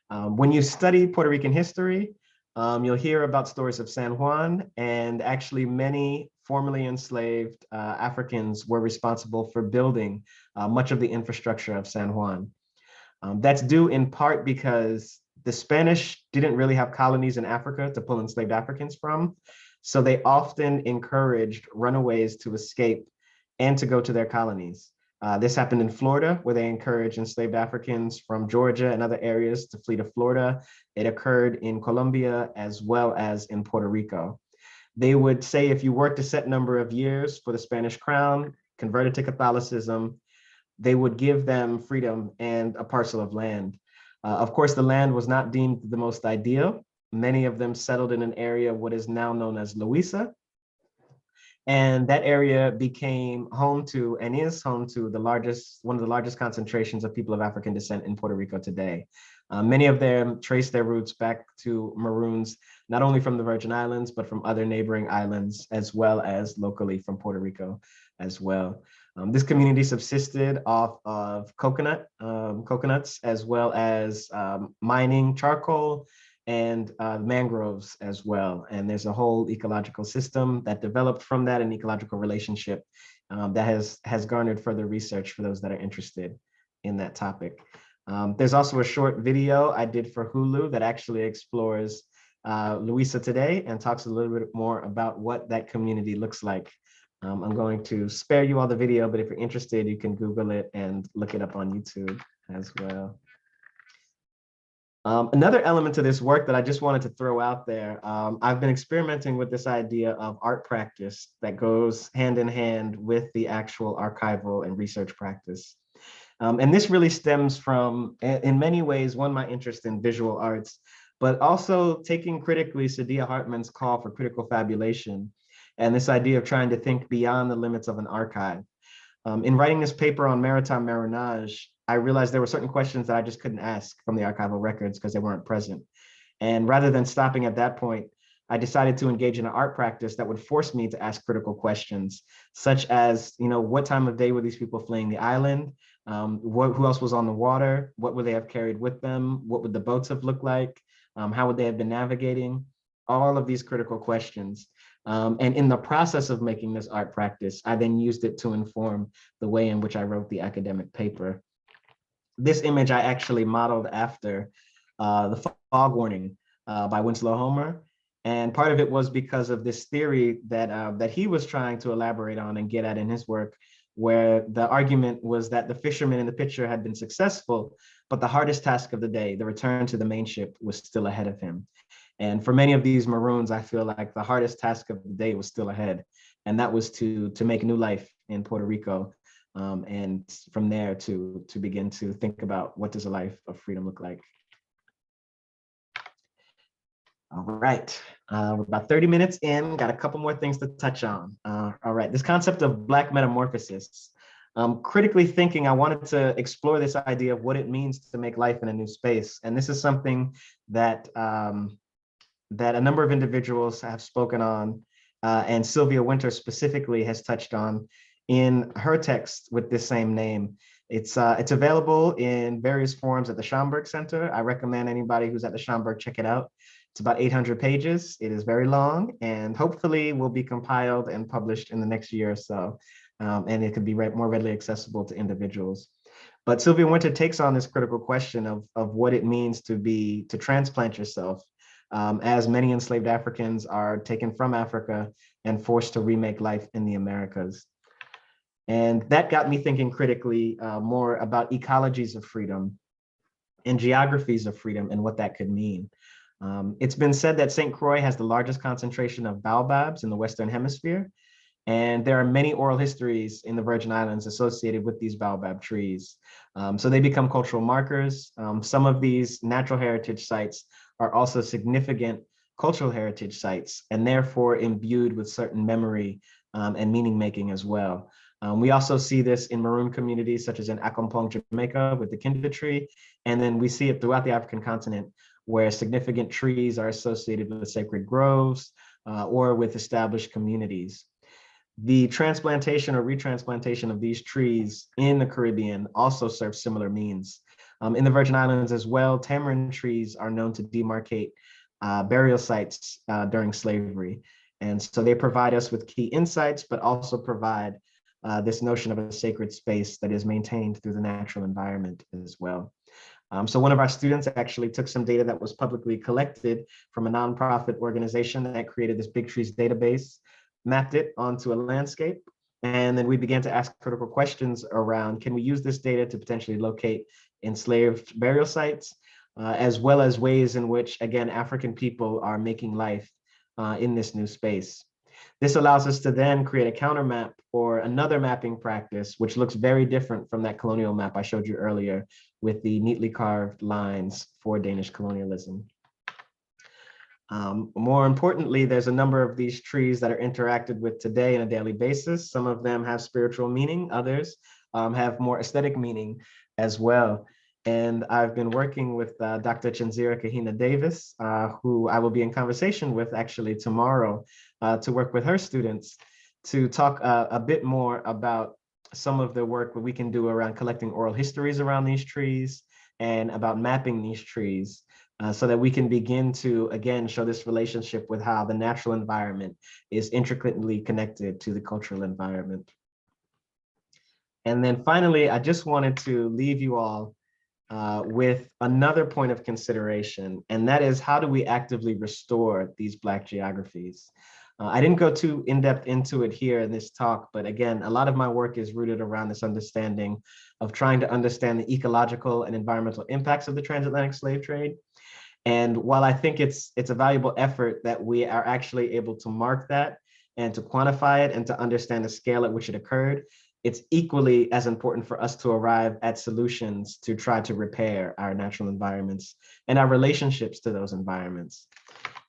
When you study Puerto Rican history, you'll hear about stories of San Juan, and actually many formerly enslaved Africans were responsible for building much of the infrastructure of San Juan. That's due in part because the Spanish didn't really have colonies in Africa to pull enslaved Africans from, so they often encouraged runaways to escape and to go to their colonies. This happened in Florida, where they encouraged enslaved Africans from Georgia and other areas to flee to Florida. It occurred in Colombia as well as in Puerto Rico. They would say if you worked a set number of years for the Spanish crown, converted to Catholicism, they would give them freedom and a parcel of land. Of course, the land was not deemed the most ideal. Many of them settled in an area what is now known as Louisa. And that area became home to, and is home to, one of the largest concentrations of people of African descent in Puerto Rico today. Many of them trace their roots back to Maroons, not only from the Virgin Islands, but from other neighboring islands, as well as locally from Puerto Rico as well. This community subsisted off of coconuts, as well as mining charcoal and mangroves as well. And there's a whole ecological system that developed from that, an ecological relationship that has garnered further research for those that are interested in that topic. There's also a short video I did for Hulu that actually explores Louisa today and talks a little bit more about what that community looks like. I'm going to spare you all the video, but if you're interested, you can Google it and look it up on YouTube as well. Another element to this work that I just wanted to throw out there, I've been experimenting with this idea of art practice that goes hand in hand with the actual archival and research practice. And this really stems from, in many ways, one, my interest in visual arts, but also taking critically Saidiya Hartman's call for critical fabulation and this idea of trying to think beyond the limits of an archive. In writing this paper on maritime marronage, I realized there were certain questions that I just couldn't ask from the archival records because they weren't present. And rather than stopping at that point, I decided to engage in an art practice that would force me to ask critical questions, such as, what time of day were these people fleeing the island? Who else was on the water? What would they have carried with them? What would the boats have looked like? How would they have been navigating? All of these critical questions. And in the process of making this art practice, I then used it to inform the way in which I wrote the academic paper. This image I actually modeled after the fog warning by Winslow Homer. And part of it was because of this theory that he was trying to elaborate on and get at in his work, where the argument was that the fishermen in the picture had been successful, but the hardest task of the day, the return to the main ship, was still ahead of him. And for many of these Maroons, I feel like the hardest task of the day was still ahead. And that was to make new life in Puerto Rico. And from there to begin to think about, what does a life of freedom look like? All right, we're about 30 minutes in, got a couple more things to touch on. All right, this concept of Black metamorphosis. Critically thinking, I wanted to explore this idea of what it means to make life in a new space. And this is something that, that a number of individuals have spoken on, and Sylvia Winter specifically has touched on in her text with this same name. It's available in various forms at the Schomburg Center. I recommend anybody who's at the Schomburg check it out. It's about 800 pages. It is very long, and hopefully will be compiled and published in the next year or so. And it could be more readily accessible to individuals. But Sylvia Winter takes on this critical question of what it means to transplant yourself, as many enslaved Africans are taken from Africa and forced to remake life in the Americas. And that got me thinking critically more about ecologies of freedom and geographies of freedom and what that could mean. It's been said that St. Croix has the largest concentration of baobabs in the Western Hemisphere. And there are many oral histories in the Virgin Islands associated with these baobab trees. So they become cultural markers. Some of these natural heritage sites are also significant cultural heritage sites, and therefore imbued with certain memory and meaning making as well. We also see this in Maroon communities, such as in Accompong, Jamaica, with the Kinda tree. And then we see it throughout the African continent, where significant trees are associated with sacred groves or with established communities. The transplantation or retransplantation of these trees in the Caribbean also serves similar means. In the Virgin Islands as well, tamarind trees are known to demarcate burial sites during slavery. And so they provide us with key insights, but also provide this notion of a sacred space that is maintained through the natural environment as well. So one of our students actually took some data that was publicly collected from a nonprofit organization that created this Big Trees database, mapped it onto a landscape, and then we began to ask critical questions around, can we use this data to potentially locate enslaved burial sites, as well as ways in which, again, African people are making life in this new space. This allows us to then create a counter map or another mapping practice, which looks very different from that colonial map I showed you earlier with the neatly carved lines for Danish colonialism. More importantly, there's a number of these trees that are interacted with today on a daily basis. Some of them have spiritual meaning, others have more aesthetic meaning as well. And I've been working with Dr. Chinzira Kahina Davis, who I will be in conversation with actually tomorrow to work with her students to talk a bit more about some of the work that we can do around collecting oral histories around these trees and about mapping these trees so that we can begin to, again, show this relationship with how the natural environment is intricately connected to the cultural environment. And then finally, I just wanted to leave you all with another point of consideration, and that is, how do we actively restore these Black geographies? I didn't go too in-depth into it here in this talk, but again, a lot of my work is rooted around this understanding of trying to understand the ecological and environmental impacts of the transatlantic slave trade, And while I think it's a valuable effort that we are actually able to mark that and to quantify it and to understand the scale at which it occurred, it's equally as important for us to arrive at solutions to try to repair our natural environments and our relationships to those environments.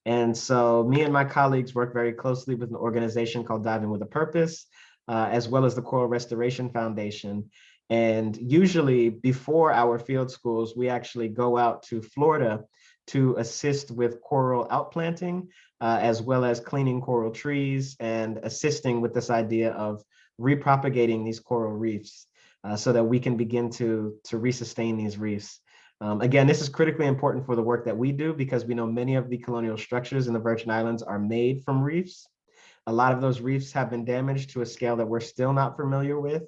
And so me and my colleagues work very closely with an organization called Diving with a Purpose, as well as the Coral Restoration Foundation. And usually before our field schools, we actually go out to Florida to assist with coral outplanting, as well as cleaning coral trees and assisting with this idea of repropagating these coral reefs so that we can begin to resustain these reefs. Again, this is critically important for the work that we do because we know many of the colonial structures in the Virgin Islands are made from reefs. A lot of those reefs have been damaged to a scale that we're still not familiar with.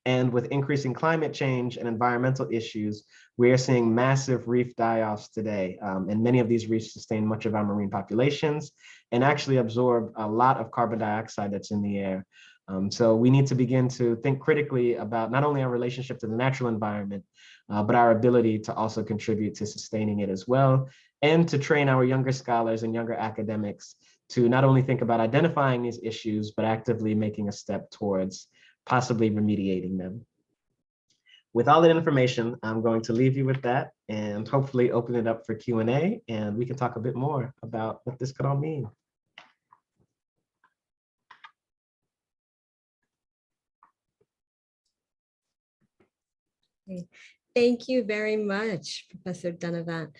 And with increasing climate change and environmental issues, we are seeing massive reef die-offs today. And many of these reefs sustain much of our marine populations and actually absorb a lot of carbon dioxide that's in the air. So we need to begin to think critically about not only our relationship to the natural environment, but our ability to also contribute to sustaining it as well, and to train our younger scholars and younger academics to not only think about identifying these issues, but actively making a step towards possibly remediating them. With all that information, I'm going to leave you with that and hopefully open it up for Q&A, and we can talk a bit more about what this could all mean. Thank you very much, Professor Dunnavant.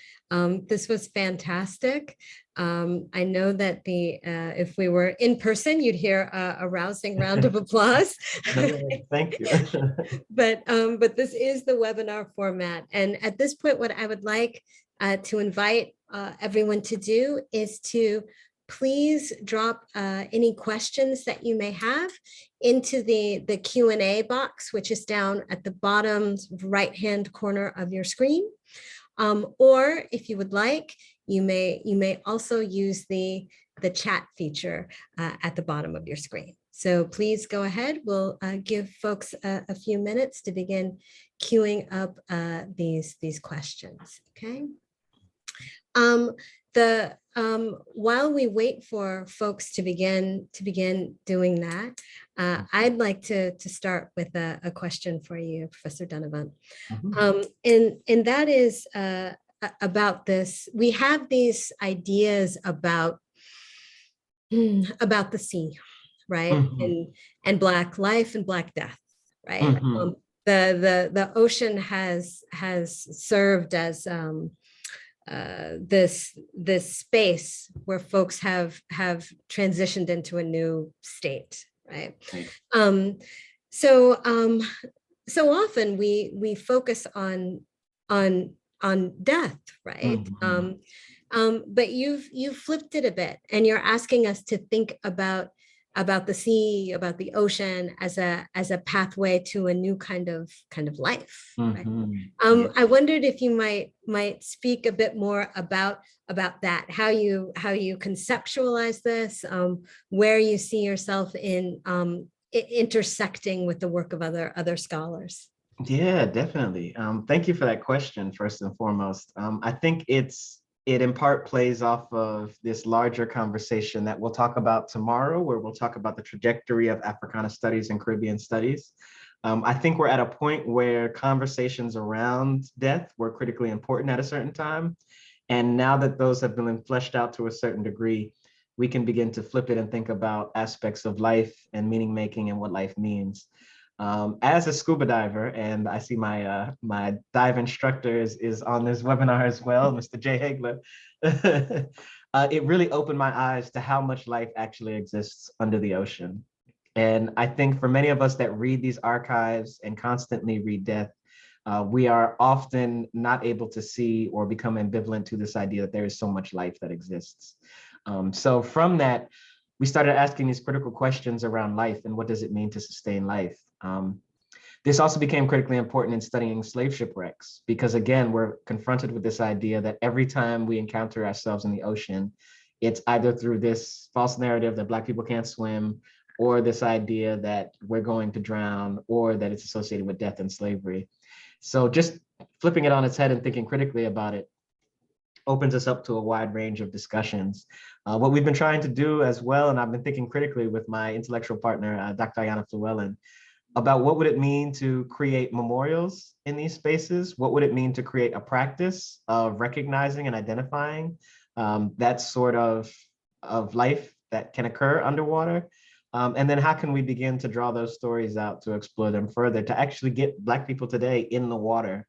This was fantastic. I know that if we were in person, you'd hear a rousing round of applause. Thank you. But this is the webinar format. And at this point, what I would like to invite everyone to do is to please drop any questions that you may have into the Q&A box, which is down at the bottom right-hand corner of your screen. Or if you would like, you may also use the chat feature at the bottom of your screen. So please go ahead. We'll give folks a few minutes to begin queuing up these questions, okay? While we wait for folks to begin doing that, I'd like to start with a question for you, Professor Dunnavant. And that is about this. We have these ideas about the sea, right? And Black life and Black death, right? The ocean has served as this space where folks have transitioned into a new state, right? So often we focus on death, right? But you've flipped it a bit, and you're asking us to think about the sea, about the ocean as a pathway to a new kind of life. Right? I wondered if you might speak a bit more about that, how you conceptualize this, where you see yourself in intersecting with the work of other scholars. Yeah, definitely. Thank you for that question, first and foremost. I think it in part plays off of this larger conversation that we'll talk about tomorrow, where we'll talk about the trajectory of Africana studies and Caribbean studies. I think we're at a point where conversations around death were critically important at a certain time. And now that those have been fleshed out to a certain degree, we can begin to flip it and think about aspects of life and meaning making and what life means. As a scuba diver, and I see my my dive instructor is on this webinar as well, Mr. Jay Hagler, it really opened my eyes to how much life actually exists under the ocean. And I think for many of us that read these archives and constantly read death, we are often not able to see or become ambivalent to this idea that there is so much life that exists. So from that, we started asking these critical questions around life and what does it mean to sustain life? This also became critically important in studying slave shipwrecks, because again, we're confronted with this idea that every time we encounter ourselves in the ocean, it's either through this false narrative that Black people can't swim, or this idea that we're going to drown, or that it's associated with death and slavery. So just flipping it on its head and thinking critically about it, opens us up to a wide range of discussions. What we've been trying to do as well, and I've been thinking critically with my intellectual partner, Dr. Ayanna Llewellyn, about what would it mean to create memorials in these spaces? What would it mean to create a practice of recognizing and identifying that sort of life that can occur underwater? And then how can we begin to draw those stories out to explore them further, to actually get Black people today in the water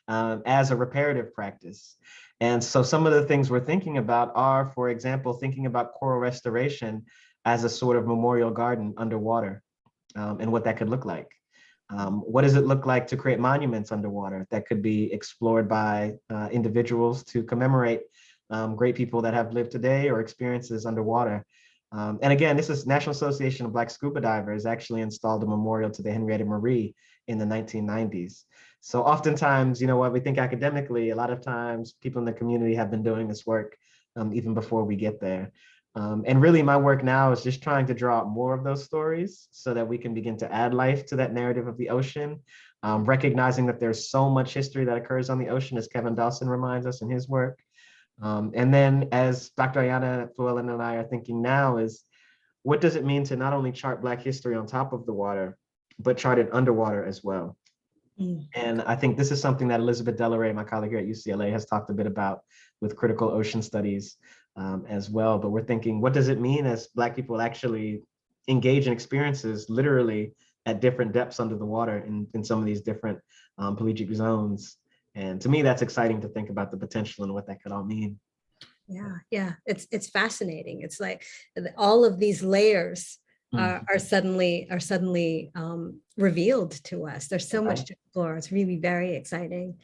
as a reparative practice? And so some of the things we're thinking about are, for example, thinking about coral restoration as a sort of memorial garden underwater, and what that could look like. What does it look like to create monuments underwater that could be explored by individuals to commemorate great people that have lived today or experiences underwater? And again, this is National Association of Black Scuba Divers actually installed a memorial to the Henrietta Marie in the 1990s. So oftentimes, you know, what we think academically, a lot of times people in the community have been doing this work even before we get there. And really my work now is just trying to draw out more of those stories so that we can begin to add life to that narrative of the ocean, recognizing that there's so much history that occurs on the ocean, as Kevin Dawson reminds us in his work. And then as Dr. Ayanna Llewellyn and I are thinking now is, what does it mean to not only chart Black history on top of the water, but chart it underwater as well? And I think this is something that Elizabeth Delaray, my colleague here at UCLA, has talked a bit about with critical ocean studies as well. But we're thinking, what does it mean as Black people actually engage in experiences literally at different depths under the water in some of these different pelagic zones? And to me, that's exciting to think about the potential and what that could all mean. Yeah, it's fascinating. It's like all of these layers are suddenly revealed to us. There's so much to explore. It's really very exciting.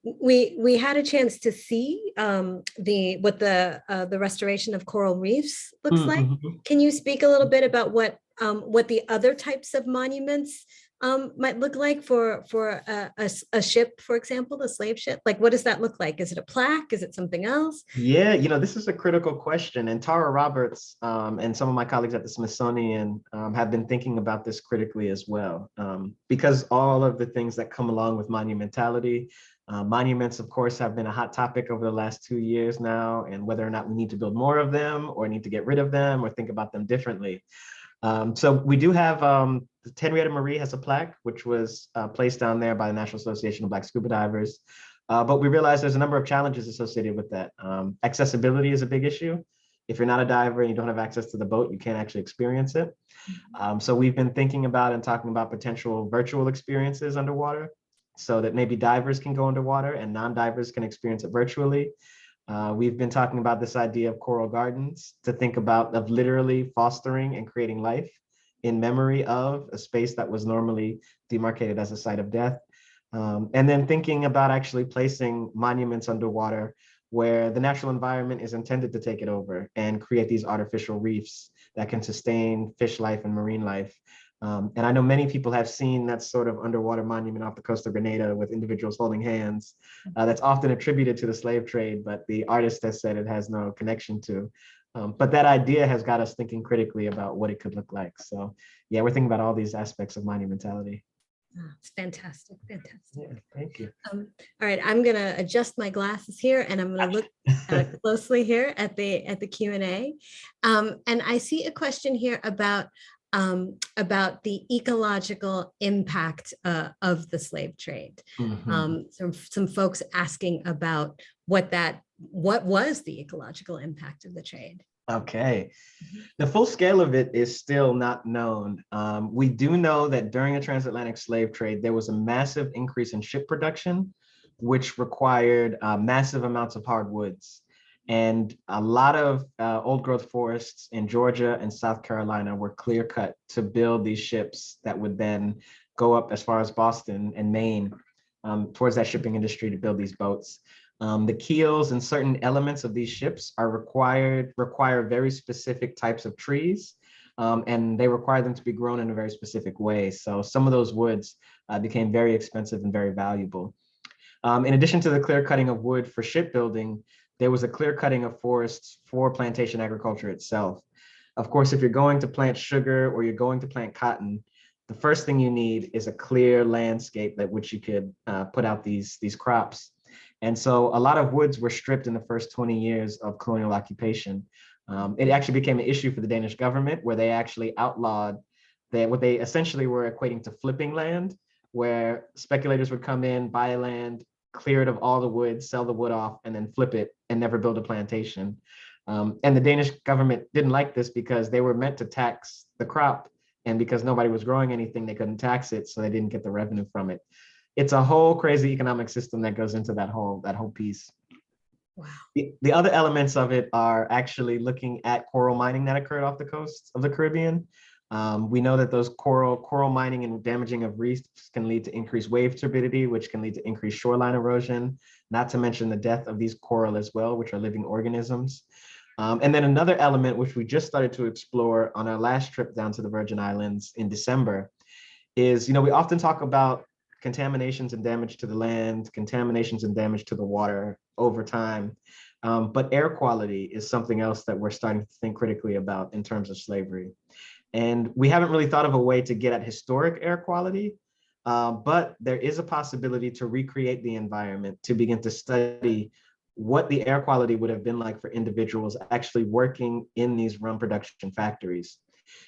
We had a chance to see what the restoration of coral reefs looks like. Can you speak a little bit about what the other types of monuments might look like for a ship, for example, the slave ship? Like, what does that look like? Is it a plaque? Is it something else? Yeah, you know, this is a critical question. And Tara Roberts and some of my colleagues at the Smithsonian have been thinking about this critically as well, because all of the things that come along with monumentality, monuments, of course, have been a hot topic over the last 2 years now, and whether or not we need to build more of them or need to get rid of them or think about them differently. So we do have Henrietta Marie has a plaque, which was placed down there by the National Association of Black Scuba Divers. But we realize there's a number of challenges associated with that. Accessibility is a big issue. If you're not a diver and you don't have access to the boat, you can't actually experience it. So we've been thinking about and talking about potential virtual experiences underwater so that maybe divers can go underwater and non-divers can experience it virtually. We've been talking about this idea of coral gardens to think about of literally fostering and creating life in memory of a space that was normally demarcated as a site of death. And then thinking about actually placing monuments underwater where the natural environment is intended to take it over and create these artificial reefs that can sustain fish life and marine life. And I know many people have seen that sort of underwater monument off the coast of Grenada with individuals holding hands. That's often attributed to the slave trade, but the artist has said it has no connection to. But that idea has got us thinking critically about what it could look like. So yeah, we're thinking about all these aspects of monumentality. Oh, it's fantastic, fantastic. Yeah, thank you. All right, I'm gonna adjust my glasses here and I'm gonna look closely here at the Q&A. And I see a question here about the ecological impact of the slave trade. Some folks asking about what was the ecological impact of the trade. Okay, the full scale of it is still not known. We do know that during the transatlantic slave trade, there was a massive increase in ship production, which required massive amounts of hardwoods. And a lot of old growth forests in Georgia and South Carolina were clear cut to build these ships that would then go up as far as Boston and Maine towards that shipping industry to build these boats. The keels and certain elements of these ships require very specific types of trees, and they require them to be grown in a very specific way. So some of those woods became very expensive and very valuable. In addition to the clear cutting of wood for shipbuilding, there was a clear cutting of forests for plantation agriculture itself. Of course, if you're going to plant sugar or you're going to plant cotton, the first thing you need is a clear landscape that which you could put out these crops. And so a lot of woods were stripped in the first 20 years of colonial occupation. It actually became an issue for the Danish government, where they actually outlawed what they essentially were equating to flipping land, where speculators would come in, buy land, clear it of all the wood, sell the wood off, and then flip it and never build a plantation. And the Danish government didn't like this because they were meant to tax the crop. And because nobody was growing anything, they couldn't tax it, so they didn't get the revenue from it. It's a whole crazy economic system that goes into that whole piece. Wow. The other elements of it are actually looking at coral mining that occurred off the coast of the Caribbean. We know that those coral mining and damaging of reefs can lead to increased wave turbidity, which can lead to increased shoreline erosion, not to mention the death of these coral as well, which are living organisms. And then another element, which we just started to explore on our last trip down to the Virgin Islands in December, is, we often talk about contaminations and damage to the land, contaminations and damage to the water over time. But air quality is something else that we're starting to think critically about in terms of slavery. And we haven't really thought of a way to get at historic air quality, but there is a possibility to recreate the environment, to begin to study what the air quality would have been like for individuals actually working in these rum production factories.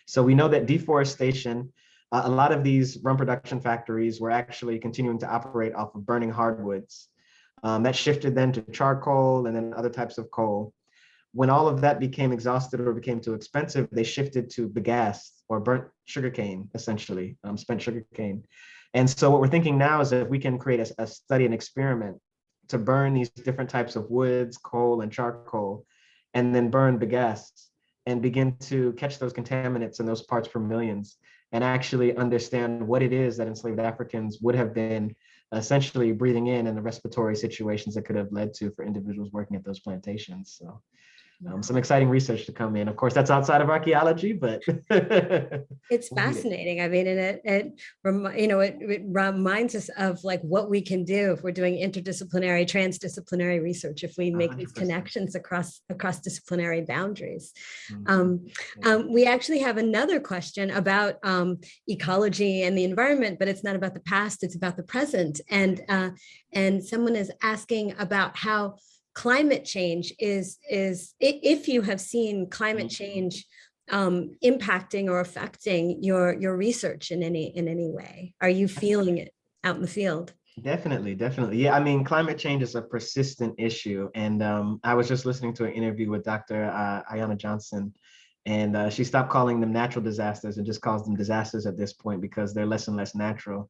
So we know that deforestation, a lot of these rum production factories were actually continuing to operate off of burning hardwoods. That shifted then to charcoal and then other types of coal. When all of that became exhausted or became too expensive, they shifted to bagasse, or burnt sugarcane, essentially, spent sugarcane. And so what we're thinking now is that if we can create a study, an experiment to burn these different types of woods, coal, and charcoal, and then burn bagasse and begin to catch those contaminants in those parts per millions, and actually understand what it is that enslaved Africans would have been essentially breathing in and the respiratory situations that could have led to for individuals working at those plantations. So some exciting research to come in. Of course, that's outside of archaeology, but it's fascinating. I mean, and it reminds us of like what we can do if we're doing interdisciplinary, transdisciplinary research, if we make 100%. These connections across disciplinary boundaries. We actually have another question about ecology and the environment, but it's not about the past, it's about the present. And someone is asking about how climate change is if you have seen climate change impacting or affecting your research in any way. Are you feeling it out in the field? Definitely. Yeah, I mean, climate change is a persistent issue. And I was just listening to an interview with Dr. Ayanna Johnson, and she stopped calling them natural disasters and just calls them disasters at this point because they're less and less natural.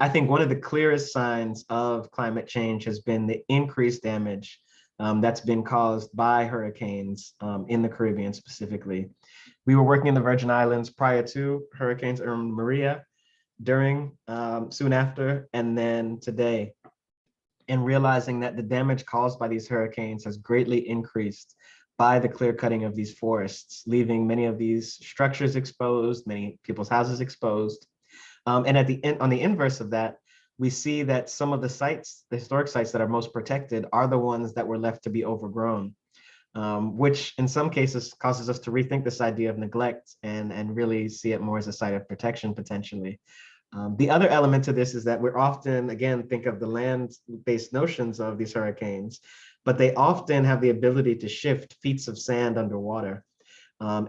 I think one of the clearest signs of climate change has been the increased damage that's been caused by hurricanes in the Caribbean specifically. We were working in the Virgin Islands prior to Hurricanes Irma and Maria, during, soon after, and then today, and realizing that the damage caused by these hurricanes has greatly increased by the clear cutting of these forests, leaving many of these structures exposed, many people's houses exposed. And at the end, on the inverse of that, we see that some of the sites, the historic sites that are most protected, are the ones that were left to be overgrown, which in some cases causes us to rethink this idea of neglect and really see it more as a site of protection potentially. The other element to this is that we're often, again, think of the land-based notions of these hurricanes, but they often have the ability to shift feet of sand underwater.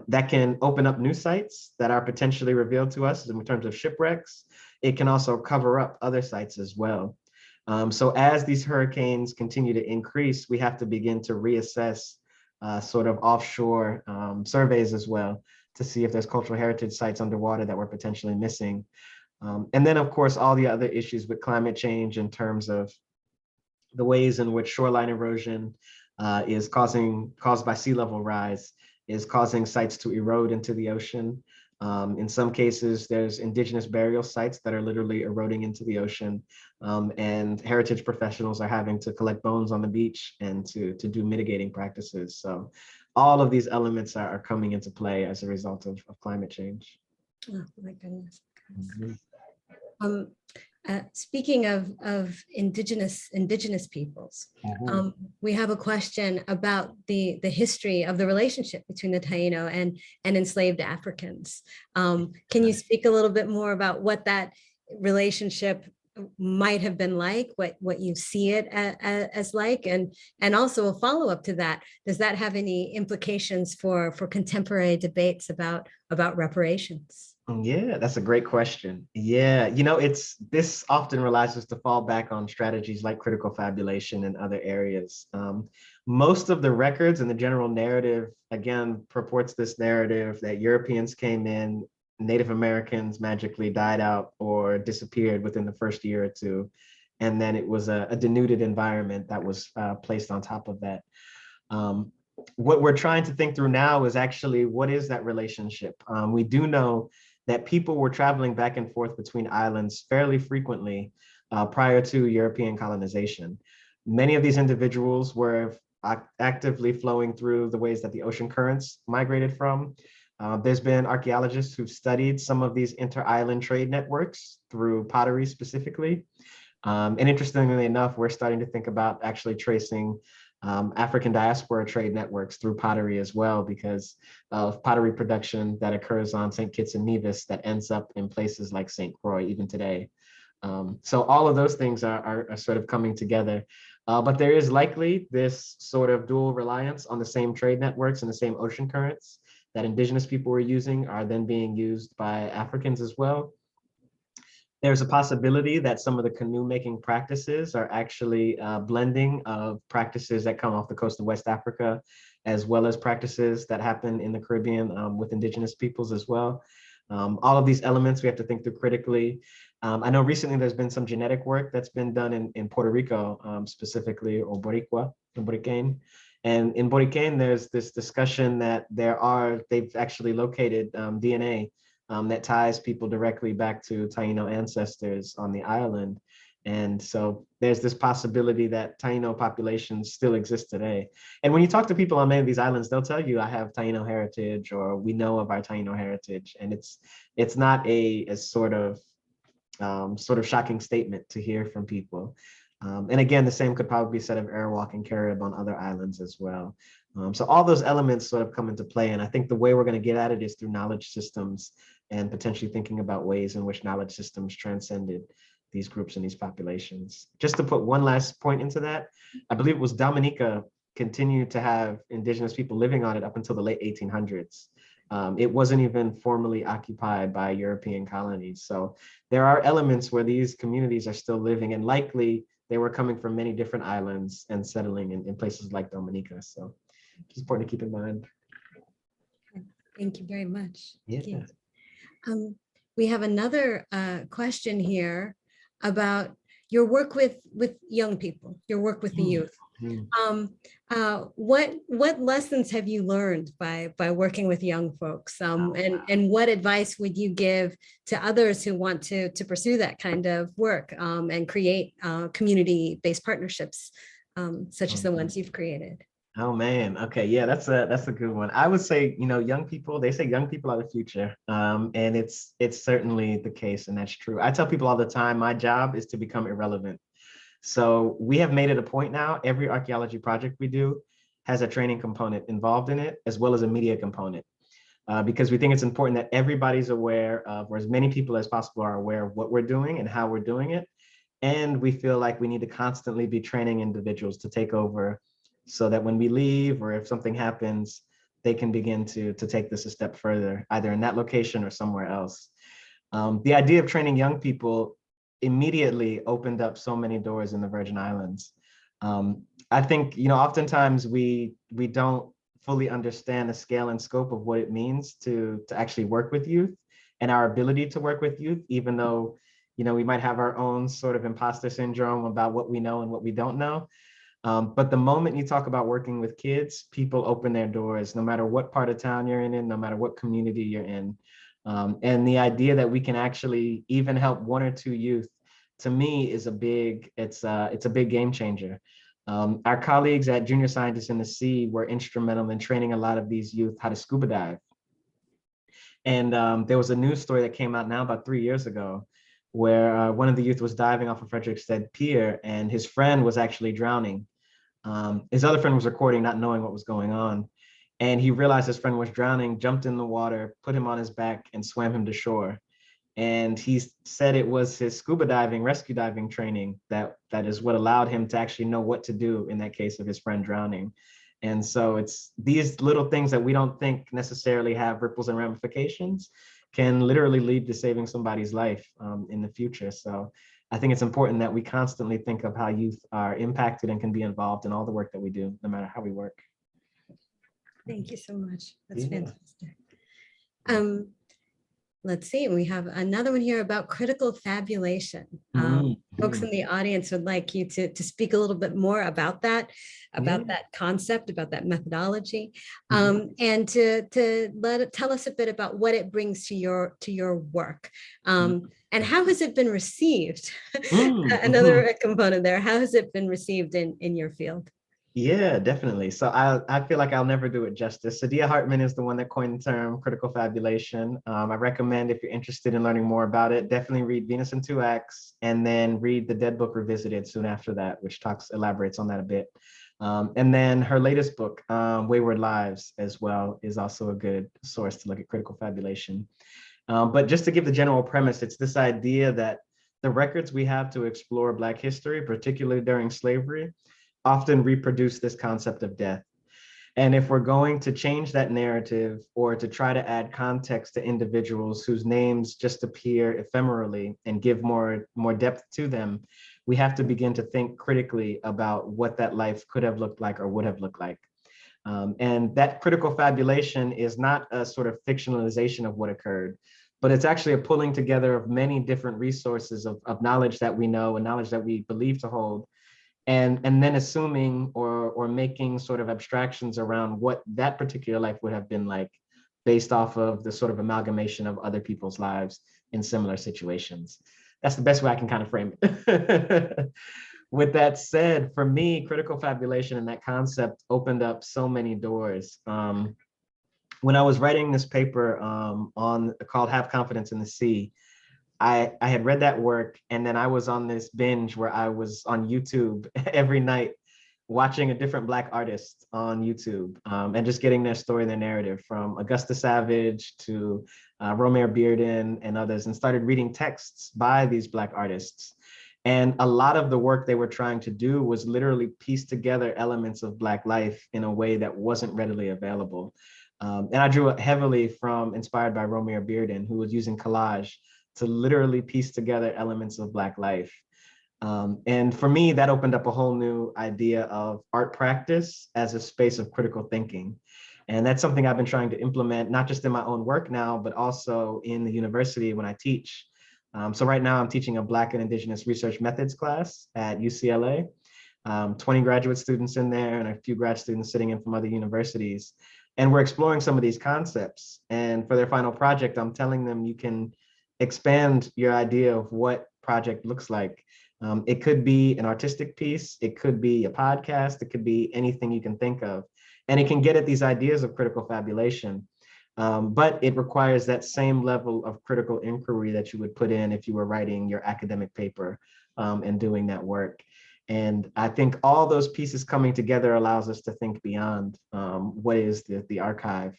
That can open up new sites that are potentially revealed to us in terms of shipwrecks. It can also cover up other sites as well. So as these hurricanes continue to increase, we have to begin to reassess sort of offshore surveys as well to see if there's cultural heritage sites underwater that we're potentially missing. And then, of course, all the other issues with climate change in terms of the ways in which shoreline erosion is caused by sea level rise, is causing sites to erode into the ocean. In some cases, there's indigenous burial sites that are literally eroding into the ocean, and heritage professionals are having to collect bones on the beach and to do mitigating practices. So all of these elements are coming into play as a result of climate change. Oh my goodness. Mm-hmm. Speaking of indigenous peoples, we have a question about the history of the relationship between the Taino and enslaved Africans. Can you speak a little bit more about what that relationship might have been like, what you see it as like, and also a follow-up to that, does that have any implications for contemporary debates about reparations? Yeah, that's a great question. Yeah, this often relies us to fall back on strategies like critical fabulation and other areas. Most of the records and the general narrative, again, purports this narrative that Europeans came in, Native Americans magically died out or disappeared within the first year or two. And then it was a denuded environment that was placed on top of that. What we're trying to think through now is actually, what is that relationship? We do know that people were traveling back and forth between islands fairly frequently prior to European colonization. Many of these individuals were actively flowing through the ways that the ocean currents migrated from. There's been archaeologists who've studied some of these inter-island trade networks through pottery specifically. And interestingly enough, we're starting to think about actually tracing African diaspora trade networks through pottery as well, because of pottery production that occurs on St. Kitts and Nevis that ends up in places like St. Croix even today. So all of those things are sort of coming together. But there is likely this sort of dual reliance on the same trade networks and the same ocean currents that indigenous people were using are then being used by Africans as well. There's a possibility that some of the canoe making practices are actually blending of practices that come off the coast of West Africa, as well as practices that happen in the Caribbean with indigenous peoples as well. All of these elements we have to think through critically. I know recently there's been some genetic work that's been done in Puerto Rico, specifically, or Boricua, in Boricain. And in Boricain, there's this discussion that they've actually located DNA that ties people directly back to Taino ancestors on the island. And so there's this possibility that Taino populations still exist today. And when you talk to people on many of these islands, they'll tell you, I have Taino heritage, or we know of our Taino heritage. And it's not a sort of shocking statement to hear from people. And again, the same could probably be said of Arawak and Carib on other islands as well. So all those elements sort of come into play. And I think the way we're going to get at it is through knowledge systems and potentially thinking about ways in which knowledge systems transcended these groups and these populations. Just to put one last point into that, I believe it was Dominica continued to have indigenous people living on it up until the late 1800s. It wasn't even formally occupied by European colonies. So there are elements where these communities are still living, and likely they were coming from many different islands and settling in places like Dominica. So it's important to keep in mind. Thank you very much. Yeah. We have another question here about your work with young people, your work with the youth. What lessons have you learned by working with young folks? And what advice would you give to others who want to pursue that kind of work and create community-based partnerships such as the ones you've created? Oh man, okay, yeah, that's a good one. I would say, young people, they say young people are the future, and it's certainly the case, and that's true. I tell people all the time, my job is to become irrelevant. So we have made it a point now, every archaeology project we do has a training component involved in it, as well as a media component, because we think it's important that everybody's aware of, or as many people as possible are aware of what we're doing and how we're doing it. And we feel like we need to constantly be training individuals to take over, so that when we leave or if something happens, they can begin to take this a step further, either in that location or somewhere else. The idea of training young people immediately opened up so many doors in the Virgin Islands. I think, oftentimes we don't fully understand the scale and scope of what it means to actually work with youth and our ability to work with youth, even though, we might have our own sort of imposter syndrome about what we know and what we don't know. But the moment you talk about working with kids, people open their doors, no matter what part of town you're in, no matter what community you're in. And the idea that we can actually even help one or two youth, to me, is it's a big game changer. Our colleagues at Junior Scientists in the Sea were instrumental in training a lot of these youth how to scuba dive. And there was a news story that came out now about 3 years ago, where one of the youth was diving off of Frederiksted Pier and his friend was actually drowning. His other friend was recording, not knowing what was going on. And he realized his friend was drowning, jumped in the water, put him on his back and swam him to shore. And he said it was his scuba diving, rescue diving training that is what allowed him to actually know what to do in that case of his friend drowning. And so it's these little things that we don't think necessarily have ripples and ramifications can literally lead to saving somebody's life in the future. So I think it's important that we constantly think of how youth are impacted and can be involved in all the work that we do, no matter how we work. Thank you so much. That's Yeah. fantastic. Let's see, we have another one here about critical fabulation. Folks in the audience would like you to speak a little bit more about that concept, about that methodology, and to tell us a bit about what it brings to your work. And how has it been received? Another component there, how has it been received in your field? Yeah, definitely. So I feel like I'll never do it justice. Sadia Hartman is the one that coined the term critical fabulation. I recommend, if you're interested in learning more about it, definitely read Venus in Two Acts, and then read the Dead Book Revisited soon after that, which elaborates on that a bit. And then her latest book, Wayward Lives, as well, is also a good source to look at critical fabulation. But just to give the general premise, it's this idea that the records we have to explore Black history, particularly during slavery, often reproduce this concept of death. And if we're going to change that narrative or to try to add context to individuals whose names just appear ephemerally and give more depth to them, we have to begin to think critically about what that life could have looked like or would have looked like. And that critical fabulation is not a sort of fictionalization of what occurred, but it's actually a pulling together of many different resources of knowledge that we know and knowledge that we believe to hold, and then assuming or making sort of abstractions around what that particular life would have been like based off of the sort of amalgamation of other people's lives in similar situations. That's the best way I can kind of frame it. With that said, for me, critical fabulation and that concept opened up so many doors. When I was writing this paper called Have Confidence in the Sea, I had read that work, and then I was on this binge where I was on YouTube every night watching a different Black artist on YouTube, and just getting their story, their narrative, from Augusta Savage to Romare Bearden and others, and started reading texts by these Black artists. And a lot of the work they were trying to do was literally piece together elements of Black life in a way that wasn't readily available. And I drew heavily inspired by Romare Bearden, who was using collage to literally piece together elements of Black life. And for me, that opened up a whole new idea of art practice as a space of critical thinking. And that's something I've been trying to implement, not just in my own work now, but also in the university when I teach. So right now I'm teaching a Black and Indigenous research methods class at UCLA. 20 graduate students in there and a few grad students sitting in from other universities. And we're exploring some of these concepts. And for their final project, I'm telling them you can expand your idea of what project looks like. It could be an artistic piece, it could be a podcast, it could be anything you can think of. And it can get at these ideas of critical fabulation. But it requires that same level of critical inquiry that you would put in if you were writing your academic paper and doing that work. And I think all those pieces coming together allows us to think beyond what is the archive,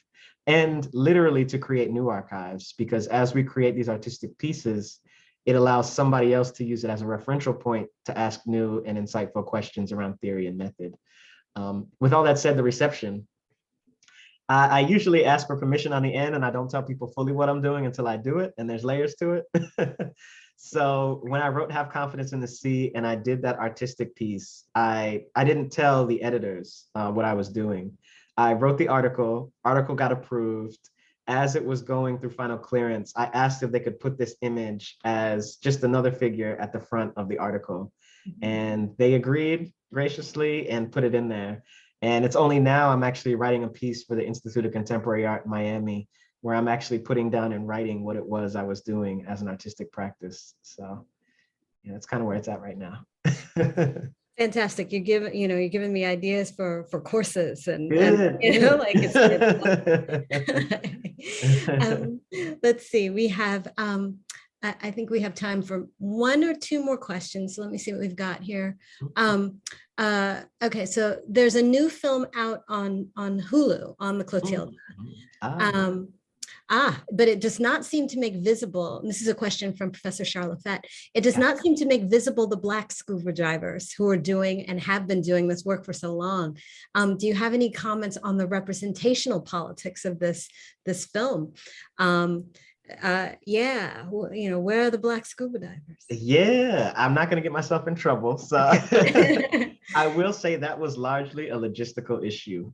and literally to create new archives, because as we create these artistic pieces, it allows somebody else to use it as a referential point to ask new and insightful questions around theory and method. With all that said, the reception, I usually ask for permission on the end, and I don't tell people fully what I'm doing until I do it, and there's layers to it. So when I wrote Have Confidence in the Sea and I did that artistic piece, I didn't tell the editors what I was doing. I wrote the article got approved. As it was going through final clearance, I asked if they could put this image as just another figure at the front of the article. And they agreed graciously and put it in there. And it's only now I'm actually writing a piece for the Institute of Contemporary Art in Miami, where I'm actually putting down in writing what it was I was doing as an artistic practice. So yeah, that's kind of where it's at right now. Fantastic. You're giving me ideas for courses and like it's let's see, we have I think we have time for one or two more questions. So let me see what we've got here. Okay, so there's a new film out on Hulu on the Clotilda. But it does not seem to make visible, and this is a question from Professor Charlotte Fett, it does Yeah. not seem to make visible the Black scuba divers who are doing and have been doing this work for so long. Do you have any comments on the representational politics of this film? Yeah, where are the Black scuba divers? Yeah, I'm not going to get myself in trouble. So I will say that was largely a logistical issue.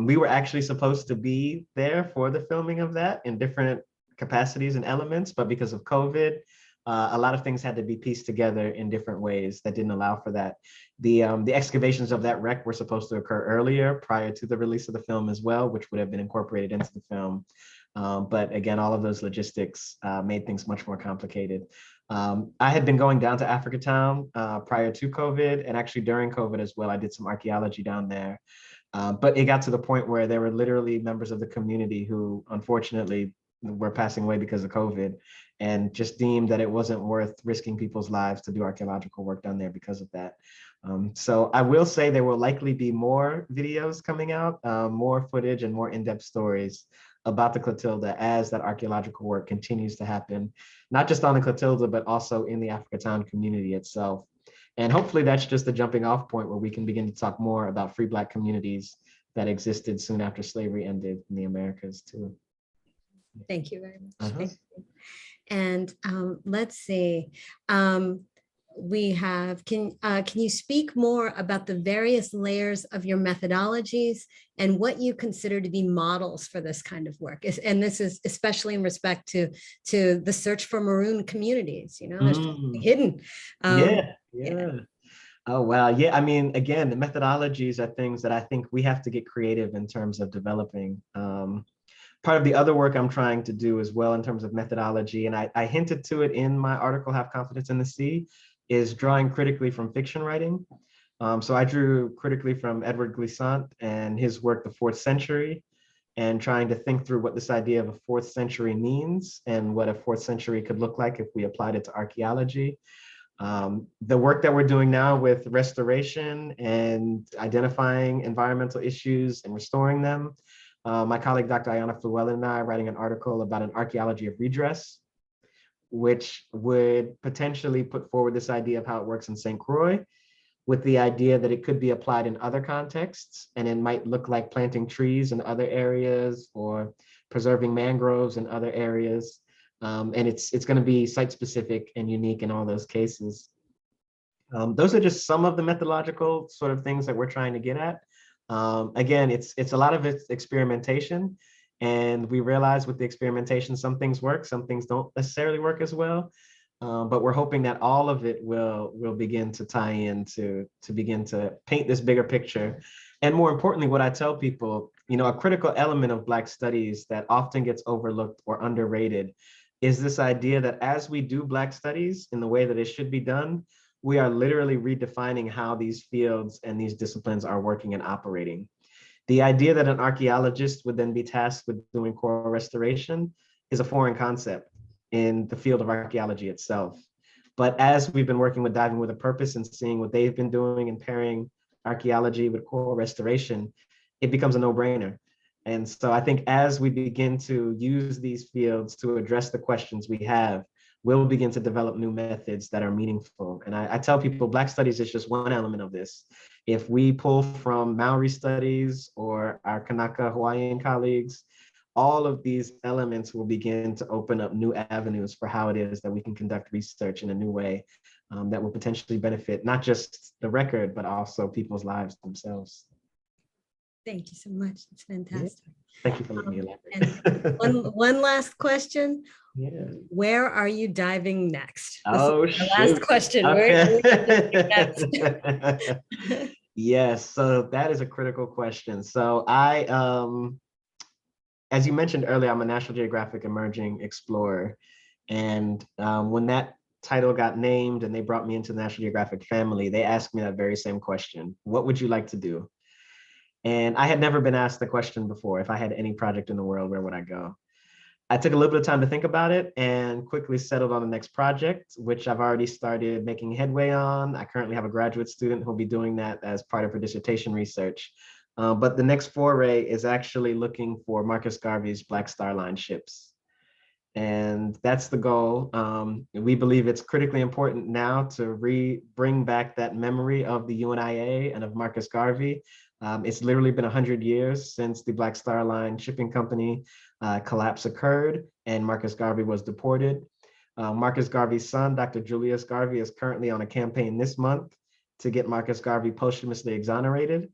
We were actually supposed to be there for the filming of that in different capacities and elements, but because of COVID, a lot of things had to be pieced together in different ways that didn't allow for that. The excavations of that wreck were supposed to occur earlier, prior to the release of the film as well, which would have been incorporated into the film. But again, all of those logistics made things much more complicated. I had been going down to Africa Town prior to COVID, and actually during COVID as well. I did some archaeology down there. But it got to the point where there were literally members of the community who unfortunately were passing away because of COVID, and just deemed that it wasn't worth risking people's lives to do archaeological work down there because of that. So I will say there will likely be more videos coming out, more footage and more in-depth stories about the Clotilda as that archaeological work continues to happen, not just on the Clotilda, but also in the Africa Town community itself. And hopefully that's just a jumping off point where we can begin to talk more about free Black communities that existed soon after slavery ended in the Americas too. Thank you very much. Uh-huh. Thank you. And let's see. We have, can you speak more about the various layers of your methodologies and what you consider to be models for this kind of work? And this is especially in respect to the search for maroon communities, hidden. Yeah. Oh, wow. Yeah, I mean, again, the methodologies are things that I think we have to get creative in terms of developing. Part of the other work I'm trying to do as well in terms of methodology, and I hinted to it in my article, Have Confidence in the Sea, is drawing critically from fiction writing. So I drew critically from Edward Glissant and his work, The Fourth Century, and trying to think through what this idea of a fourth century means and what a fourth century could look like if we applied it to archaeology. The work that we're doing now with restoration and identifying environmental issues and restoring them. My colleague, Dr. Ayana Flewell, and I are writing an article about an archaeology of redress, which would potentially put forward this idea of how it works in St. Croix, with the idea that it could be applied in other contexts, and it might look like planting trees in other areas or preserving mangroves in other areas. And it's going to be site specific and unique in all those cases. Those are just some of the methodological sort of things that we're trying to get at. Again, it's a lot of it's experimentation. And we realize with the experimentation, some things work, some things don't necessarily work as well. But we're hoping that all of it will begin to tie in to begin to paint this bigger picture. And more importantly, what I tell people, a critical element of Black studies that often gets overlooked or underrated is this idea that as we do Black studies in the way that it should be done, we are literally redefining how these fields and these disciplines are working and operating. The idea that an archaeologist would then be tasked with doing coral restoration is a foreign concept in the field of archaeology itself. But as we've been working with Diving with a Purpose and seeing what they've been doing and pairing archaeology with coral restoration, it becomes a no-brainer. And so I think as we begin to use these fields to address the questions we have, we'll begin to develop new methods that are meaningful. And I tell people Black studies is just one element of this. If we pull from Maori studies or our Kanaka Hawaiian colleagues, all of these elements will begin to open up new avenues for how it is that we can conduct research in a new way that will potentially benefit not just the record, but also people's lives themselves. Thank you so much. It's fantastic. Yeah. Thank you for letting me elaborate. And one last question. Yeah. Where are you diving next? Oh, the last question. Okay. Where next? Yes, so that is a critical question. So I, as you mentioned earlier, I'm a National Geographic Emerging Explorer. And when that title got named and they brought me into the National Geographic family, they asked me that very same question. What would you like to do? And I had never been asked the question before. If I had any project in the world, where would I go? I took a little bit of time to think about it and quickly settled on the next project, which I've already started making headway on. I currently have a graduate student who'll be doing that as part of her dissertation research. But the next foray is actually looking for Marcus Garvey's Black Star Line ships. And that's the goal. We believe it's critically important now to bring back that memory of the UNIA and of Marcus Garvey. It's literally been 100 years since the Black Star Line shipping company collapse occurred and Marcus Garvey was deported. Marcus Garvey's son, Dr. Julius Garvey, is currently on a campaign this month to get Marcus Garvey posthumously exonerated.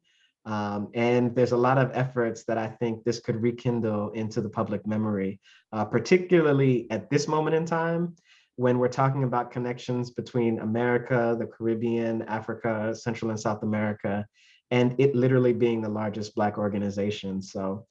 And there's a lot of efforts that I think this could rekindle into the public memory, particularly at this moment in time, when we're talking about connections between America, the Caribbean, Africa, Central and South America, and it literally being the largest Black organization. So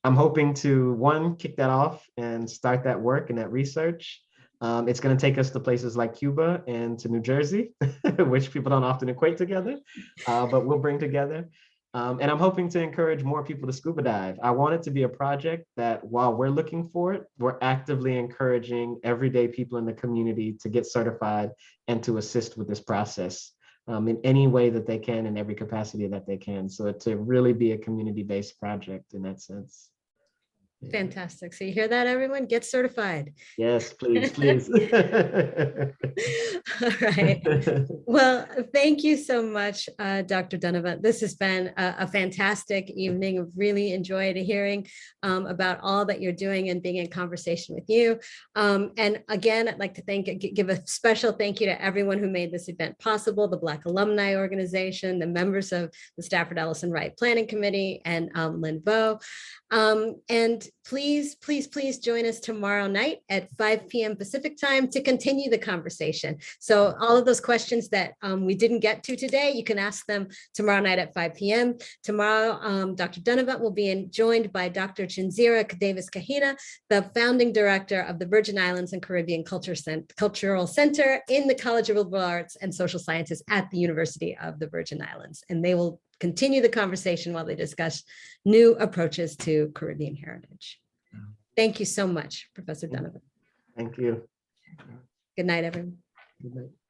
I'm hoping to, one, kick that off and start that work and that research. It's going to take us to places like Cuba and to New Jersey, which people don't often equate together, but we'll bring together. And I'm hoping to encourage more people to scuba dive. I want it to be a project that while we're looking for it, we're actively encouraging everyday people in the community to get certified and to assist with this process in any way that they can, in every capacity that they can. So to really be a community-based project in that sense. Fantastic. So you hear that, everyone? Get certified. Yes, please, please. All right. Well, thank you so much, Dr. Dunnavant. This has been a fantastic evening. I've really enjoyed hearing about all that you're doing and being in conversation with you. And again, I'd like to give a special thank you to everyone who made this event possible, the Black Alumni Organization, the members of the Stafford Ellison Wright Planning Committee, and Lynn Vo. And please, please, please join us tomorrow night at 5 p.m. Pacific time to continue the conversation. So all of those questions that we didn't get to today, you can ask them tomorrow night at 5 p.m. Tomorrow, Dr. Dunnavant will be joined by Dr. Chinzira Davis Kahina, the founding director of the Virgin Islands and Caribbean Cultural Center in the College of Liberal Arts and Social Sciences at the University of the Virgin Islands. And they will continue the conversation while they discuss new approaches to Caribbean heritage. Thank you so much, Professor Dunnavant. Thank you. Good night, everyone. Good night.